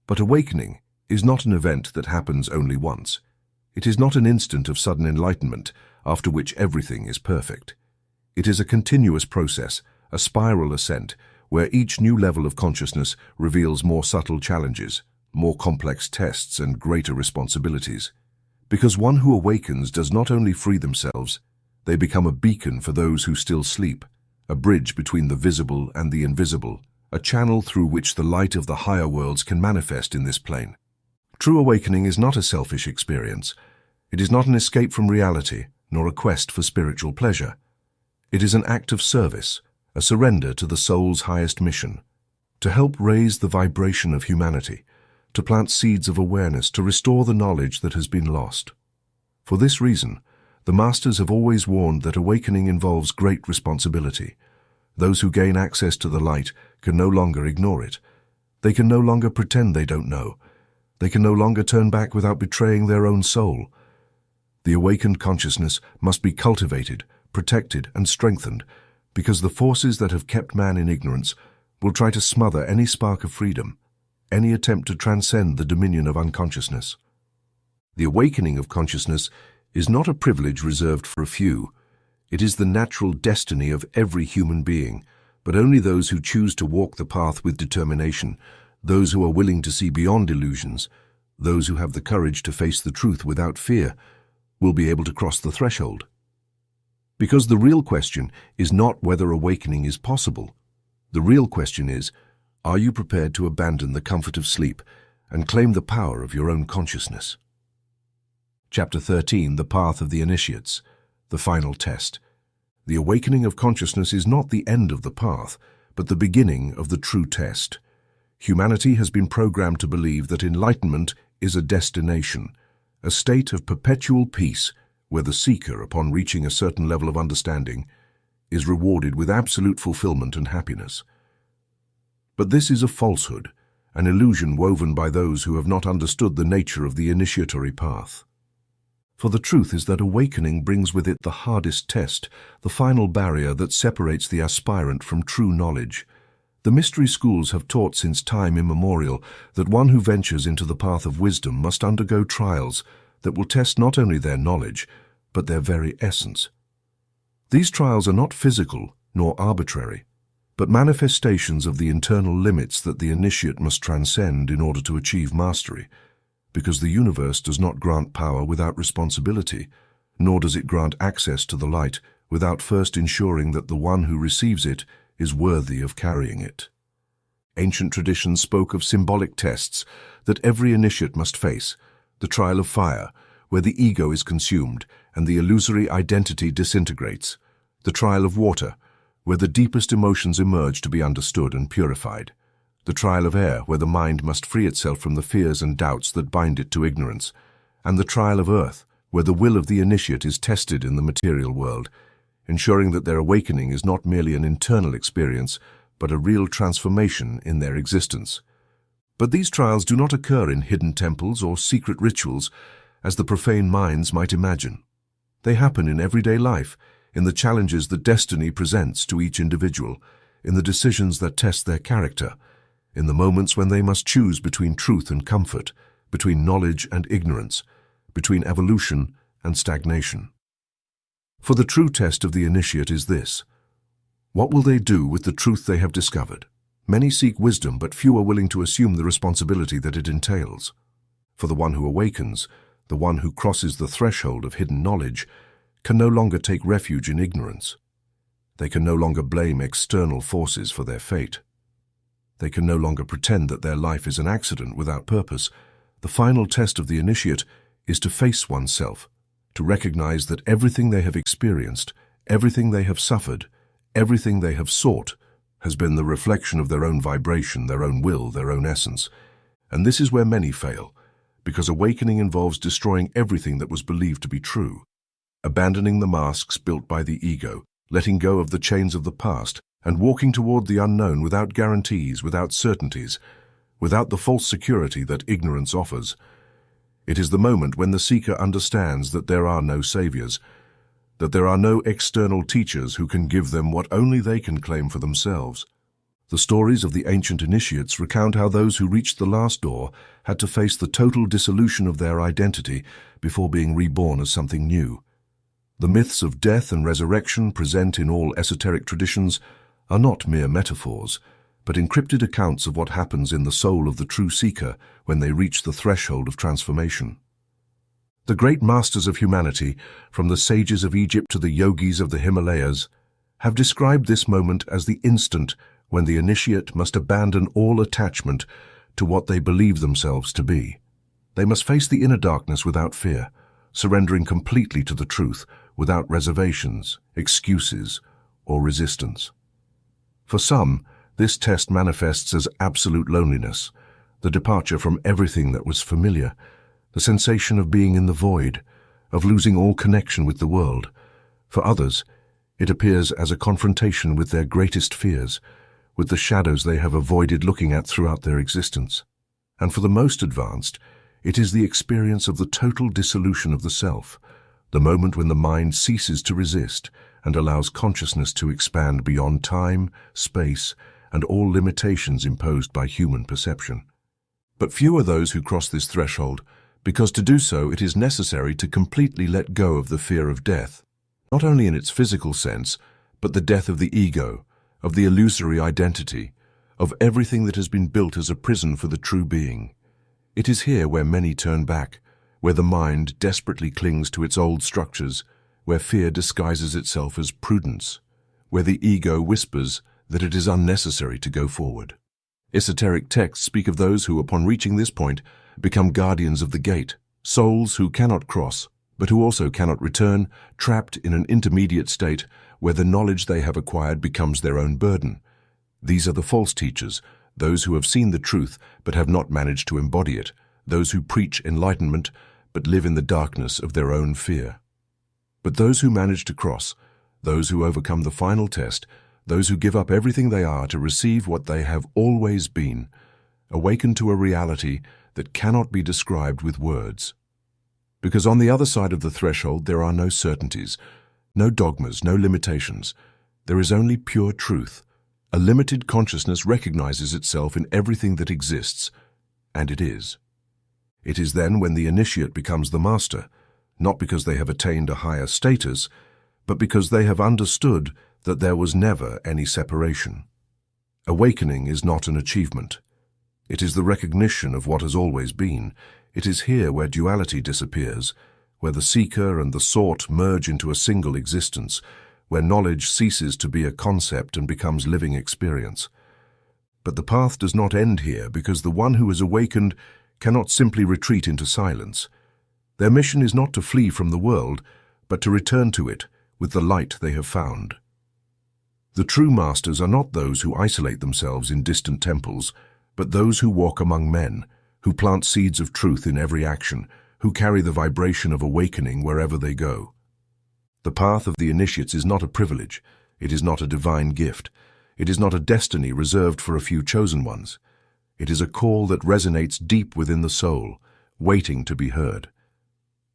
But awakening is not an event that happens only once. It is not an instant of sudden enlightenment after which everything is perfect. It is a continuous process, a spiral ascent, where each new level of consciousness reveals more subtle challenges, more complex tests, and greater responsibilities. Because one who awakens does not only free themselves, they become a beacon for those who still sleep, a bridge between the visible and the invisible, a channel through which the light of the higher worlds can manifest in this plane. True awakening is not a selfish experience. It is not an escape from reality, nor a quest for spiritual pleasure. It is an act of service, a surrender to the soul's highest mission, to help raise the vibration of humanity, to plant seeds of awareness, to restore the knowledge that has been lost. For this reason, the masters have always warned that awakening involves great responsibility. Those who gain access to the light can no longer ignore it. They can no longer pretend they don't know. They can no longer turn back without betraying their own soul. The awakened consciousness must be cultivated, protected, and strengthened, because the forces that have kept man in ignorance will try to smother any spark of freedom, any attempt to transcend the dominion of unconsciousness. The awakening of consciousness is not a privilege reserved for a few. It is the natural destiny of every human being, but only those who choose to walk the path with determination, those who are willing to see beyond illusions, those who have the courage to face the truth without fear, will be able to cross the threshold. Because the real question is not whether awakening is possible. The real question is, are you prepared to abandon the comfort of sleep and claim the power of your own consciousness? Chapter 13, The Path of the Initiates, the final test. The awakening of consciousness is not the end of the path, but the beginning of the true test. Humanity has been programmed to believe that enlightenment is a destination, a state of perpetual peace where the seeker, upon reaching a certain level of understanding, is rewarded with absolute fulfillment and happiness. But this is a falsehood, an illusion woven by those who have not understood the nature of the initiatory path. For the truth is that awakening brings with it the hardest test, the final barrier that separates the aspirant from true knowledge. The mystery schools have taught since time immemorial that one who ventures into the path of wisdom must undergo trials that will test not only their knowledge, but their very essence. These trials are not physical nor arbitrary, but manifestations of the internal limits that the initiate must transcend in order to achieve mastery, because the universe does not grant power without responsibility, nor does it grant access to the light without first ensuring that the one who receives it is worthy of carrying it. Ancient traditions spoke of symbolic tests that every initiate must face: the trial of fire, where the ego is consumed and the illusory identity disintegrates; the trial of water, where the deepest emotions emerge to be understood and purified; the trial of air, where the mind must free itself from the fears and doubts that bind it to ignorance; and the trial of earth, where the will of the initiate is tested in the material world, ensuring that their awakening is not merely an internal experience, but a real transformation in their existence. But these trials do not occur in hidden temples or secret rituals, as the profane minds might imagine. They happen in everyday life, in the challenges that destiny presents to each individual, in the decisions that test their character, in the moments when they must choose between truth and comfort, between knowledge and ignorance, between evolution and stagnation. For the true test of the initiate is this: what will they do with the truth they have discovered? Many seek wisdom, but few are willing to assume the responsibility that it entails. For the one who awakens, the one who crosses the threshold of hidden knowledge, can no longer take refuge in ignorance. They can no longer blame external forces for their fate. They can no longer pretend that their life is an accident without purpose. The final test of the initiate is to face oneself, to recognize that everything they have experienced, everything they have suffered, everything they have sought, has been the reflection of their own vibration, their own will, their own essence. And this is where many fail, because awakening involves destroying everything that was believed to be true, abandoning the masks built by the ego, letting go of the chains of the past, and walking toward the unknown without guarantees, without certainties, without the false security that ignorance offers. It is the moment when the seeker understands that there are no saviors, that there are no external teachers who can give them what only they can claim for themselves. The stories of the ancient initiates recount how those who reached the last door had to face the total dissolution of their identity before being reborn as something new. The myths of death and resurrection present in all esoteric traditions are not mere metaphors, but encrypted accounts of what happens in the soul of the true seeker when they reach the threshold of transformation. The great masters of humanity, from the sages of Egypt to the yogis of the Himalayas, have described this moment as the instant when the initiate must abandon all attachment to what they believe themselves to be. They must face the inner darkness without fear, surrendering completely to the truth, without reservations, excuses, or resistance. For some, this test manifests as absolute loneliness, the departure from everything that was familiar, the sensation of being in the void, of losing all connection with the world. For others, it appears as a confrontation with their greatest fears, with the shadows they have avoided looking at throughout their existence. And for the most advanced, it is the experience of the total dissolution of the self, the moment when the mind ceases to resist and allows consciousness to expand beyond time, space, and all limitations imposed by human perception. But few are those who cross this threshold, because to do so it is necessary to completely let go of the fear of death, not only in its physical sense, but the death of the ego, of the illusory identity, of everything that has been built as a prison for the true being. It is here where many turn back, where the mind desperately clings to its old structures, where fear disguises itself as prudence, where the ego whispers that it is unnecessary to go forward. Esoteric texts speak of those who, upon reaching this point, become guardians of the gate, souls who cannot cross, but who also cannot return, trapped in an intermediate state where the knowledge they have acquired becomes their own burden. These are the false teachers, those who have seen the truth but have not managed to embody it, those who preach enlightenment but live in the darkness of their own fear. But those who manage to cross, those who overcome the final test, those who give up everything they are to receive what they have always been, awaken to a reality that cannot be described with words. Because on the other side of the threshold there are no certainties, no dogmas, no limitations. There is only pure truth. A limited consciousness recognizes itself in everything that exists, and it is. It is then when the initiate becomes the master, not because they have attained a higher status, but because they have understood that there was never any separation. Awakening is not an achievement. It is the recognition of what has always been. It is here where duality disappears, where the seeker and the sought merge into a single existence, where knowledge ceases to be a concept and becomes living experience. But the path does not end here, because the one who is awakened cannot simply retreat into silence. Their mission is not to flee from the world, but to return to it with the light they have found. The true masters are not those who isolate themselves in distant temples, but those who walk among men, who plant seeds of truth in every action, who carry the vibration of awakening wherever they go. The path of the initiates is not a privilege, it is not a divine gift, it is not a destiny reserved for a few chosen ones. It is a call that resonates deep within the soul, waiting to be heard.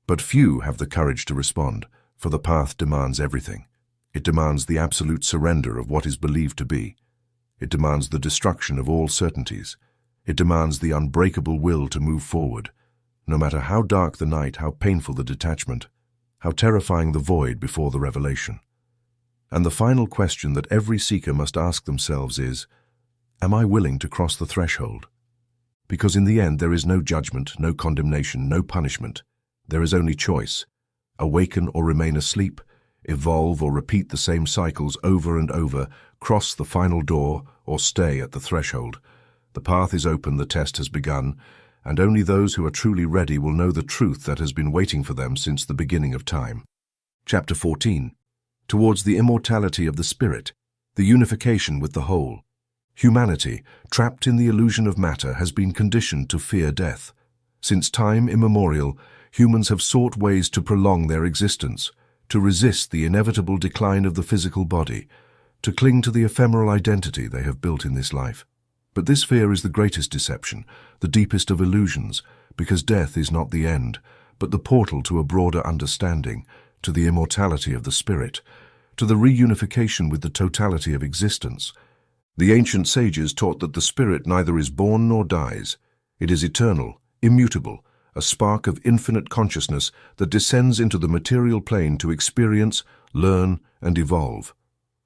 But few have the courage to respond, for the path demands everything. It demands the absolute surrender of what is believed to be. It demands the destruction of all certainties. It demands the unbreakable will to move forward, no matter how dark the night, how painful the detachment, how terrifying the void before the revelation. And the final question that every seeker must ask themselves is, am I willing to cross the threshold? Because in the end there is no judgment, no condemnation, no punishment. There is only choice. Awaken or remain asleep, evolve or repeat the same cycles over and over, cross the final door or stay at the threshold. The path is open, the test has begun, and only those who are truly ready will know the truth that has been waiting for them since the beginning of time. Chapter 14. Towards the immortality of the spirit, the unification with the whole. Humanity, trapped in the illusion of matter, has been conditioned to fear death. Since time immemorial, humans have sought ways to prolong their existence, to resist the inevitable decline of the physical body, to cling to the ephemeral identity they have built in this life. But this fear is the greatest deception, the deepest of illusions, because death is not the end, but the portal to a broader understanding, to the immortality of the spirit, to the reunification with the totality of existence. The ancient sages taught that the spirit neither is born nor dies. It is eternal, immutable, a spark of infinite consciousness that descends into the material plane to experience, learn, and evolve.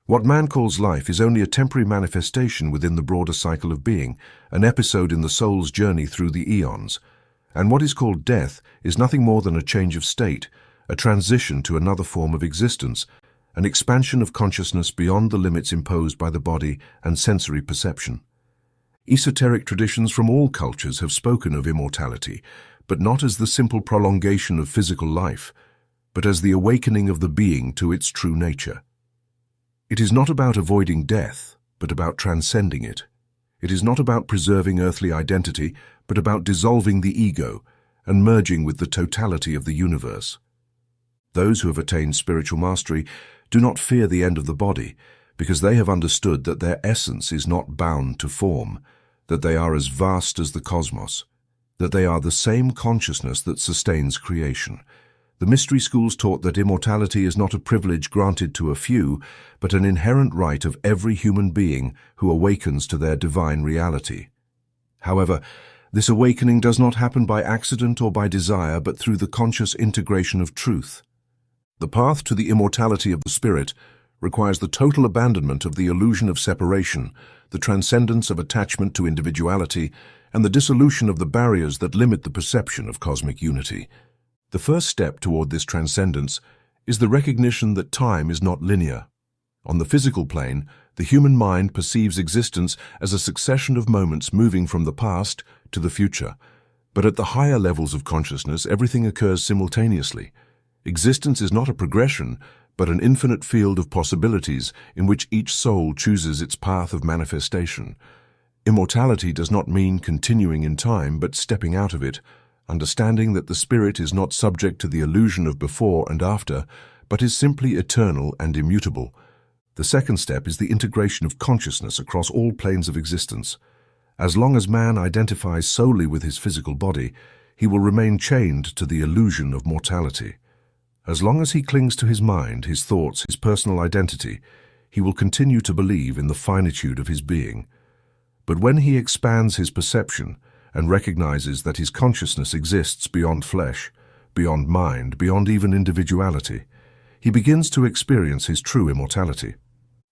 What man calls life is only a temporary manifestation within the broader cycle of being, an episode in the soul's journey through the eons. And what is called death is nothing more than a change of state, a transition to another form of existence, an expansion of consciousness beyond the limits imposed by the body and sensory perception. Esoteric traditions from all cultures have spoken of immortality, but not as the simple prolongation of physical life, but as the awakening of the being to its true nature. It is not about avoiding death, but about transcending it. It is not about preserving earthly identity, but about dissolving the ego and merging with the totality of the universe. Those who have attained spiritual mastery do not fear the end of the body, because they have understood that their essence is not bound to form, that they are as vast as the cosmos, that they are the same consciousness that sustains creation. The mystery schools taught that immortality is not a privilege granted to a few, but an inherent right of every human being who awakens to their divine reality. However, this awakening does not happen by accident or by desire, but through the conscious integration of truth. The path to the immortality of the spirit requires the total abandonment of the illusion of separation, the transcendence of attachment to individuality, and the dissolution of the barriers that limit the perception of cosmic unity. The first step toward this transcendence is the recognition that time is not linear. On the physical plane, the human mind perceives existence as a succession of moments moving from the past to the future. But at the higher levels of consciousness, everything occurs simultaneously. Existence is not a progression, but an infinite field of possibilities in which each soul chooses its path of manifestation. Immortality does not mean continuing in time, but stepping out of it, understanding that the spirit is not subject to the illusion of before and after, but is simply eternal and immutable. The second step is the integration of consciousness across all planes of existence. As long as man identifies solely with his physical body, he will remain chained to the illusion of mortality. As long as he clings to his mind, his thoughts, his personal identity, he will continue to believe in the finitude of his being. But when he expands his perception and recognizes that his consciousness exists beyond flesh, beyond mind, beyond even individuality, he begins to experience his true immortality.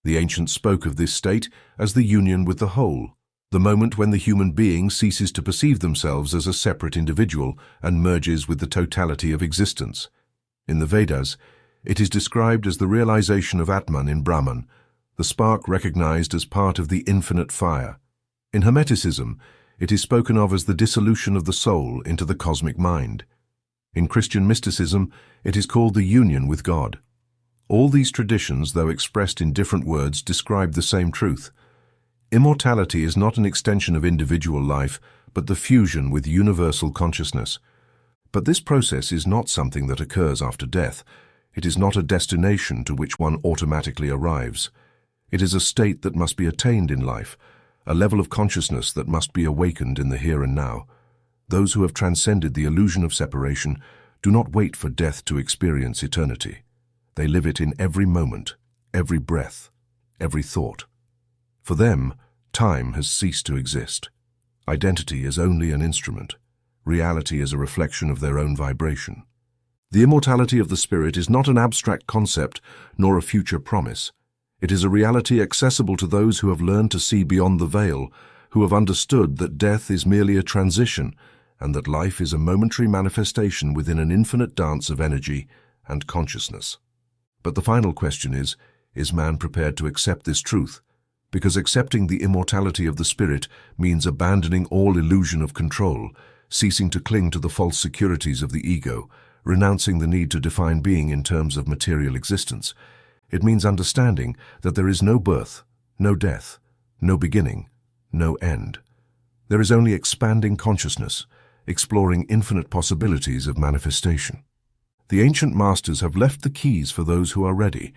The ancients spoke of this state as the union with the whole, the moment when the human being ceases to perceive themselves as a separate individual and merges with the totality of existence. In the Vedas, It is described as the realization of Atman in Brahman, the spark recognized as part of the infinite fire. In Hermeticism, it is spoken of as the dissolution of the soul into the cosmic mind. In Christian mysticism, it is called the union with God. All these traditions, though expressed in different words, describe the same truth. Immortality is not an extension of individual life, but the fusion with universal consciousness. But this process is not something that occurs after death. It is not a destination to which one automatically arrives. It is a state that must be attained in life, a level of consciousness that must be awakened in the here and now. Those who have transcended the illusion of separation do not wait for death to experience eternity. They live it in every moment, every breath, every thought. For them, time has ceased to exist. Identity is only an instrument. Reality is a reflection of their own vibration. The immortality of the spirit is not an abstract concept nor a future promise. It is a reality accessible to those who have learned to see beyond the veil, who have understood that death is merely a transition and that life is a momentary manifestation within an infinite dance of energy and consciousness. But the final question is man prepared to accept this truth? Because accepting the immortality of the spirit means abandoning all illusion of control, ceasing to cling to the false securities of the ego, renouncing the need to define being in terms of material existence. It means understanding that there is no birth, no death, no beginning, no end. There is only expanding consciousness, exploring infinite possibilities of manifestation. The ancient masters have left the keys for those who are ready.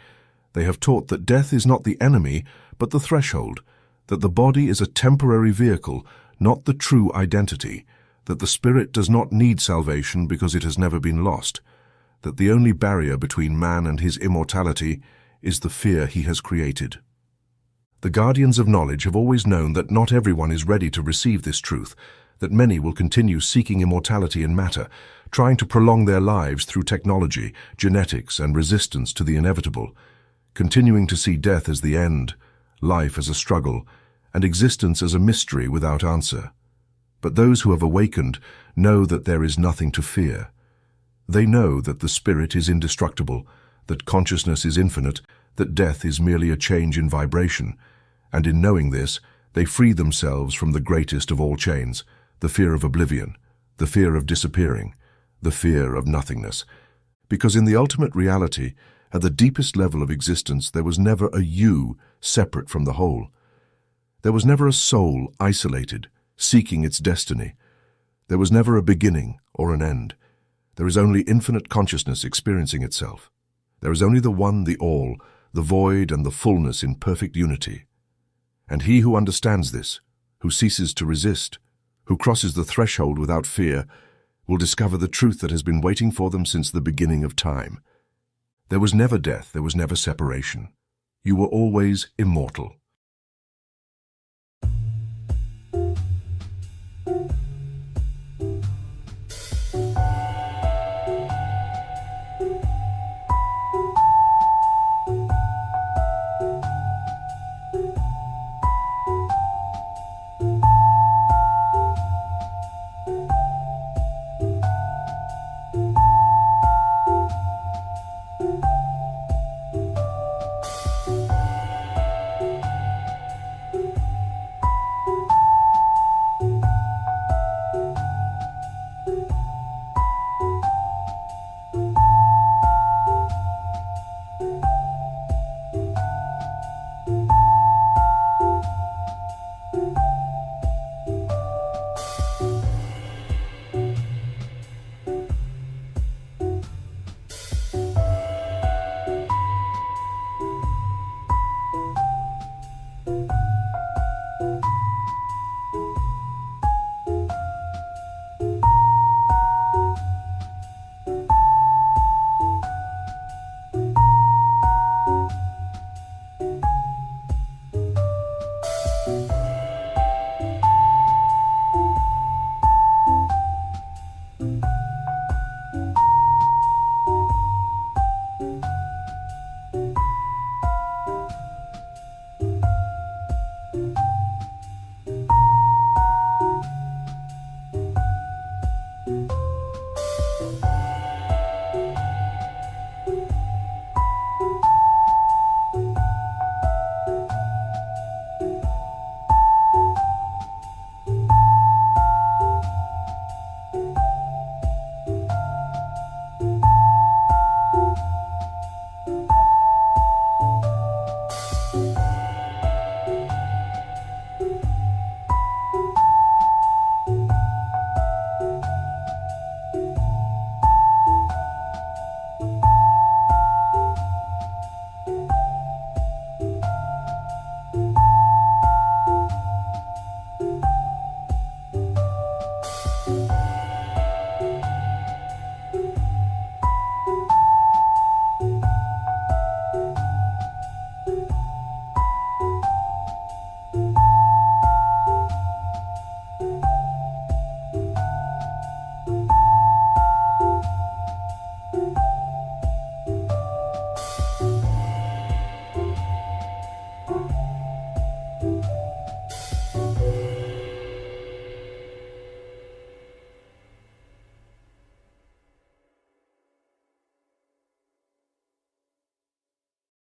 They have taught that death is not the enemy, but the threshold, that the body is a temporary vehicle, not the true identity, that the spirit does not need salvation because it has never been lost, that the only barrier between man and his immortality is the fear he has created. The guardians of knowledge have always known that not everyone is ready to receive this truth, that many will continue seeking immortality in matter, trying to prolong their lives through technology, genetics, and resistance to the inevitable, continuing to see death as the end, life as a struggle, and existence as a mystery without answer. But those who have awakened know that there is nothing to fear. They know that the spirit is indestructible, that consciousness is infinite, that death is merely a change in vibration, and in knowing this, they free themselves from the greatest of all chains, the fear of oblivion, the fear of disappearing, the fear of nothingness. Because in the ultimate reality, at the deepest level of existence, there was never a you separate from the whole. There was never a soul isolated, seeking its destiny. There was never a beginning or an end. There is only infinite consciousness experiencing itself. There is only the one, the all, the void and the fullness in perfect unity. And he who understands this, who ceases to resist, who crosses the threshold without fear, will discover the truth that has been waiting for them since the beginning of time. There was never death, there was never separation. You were always immortal.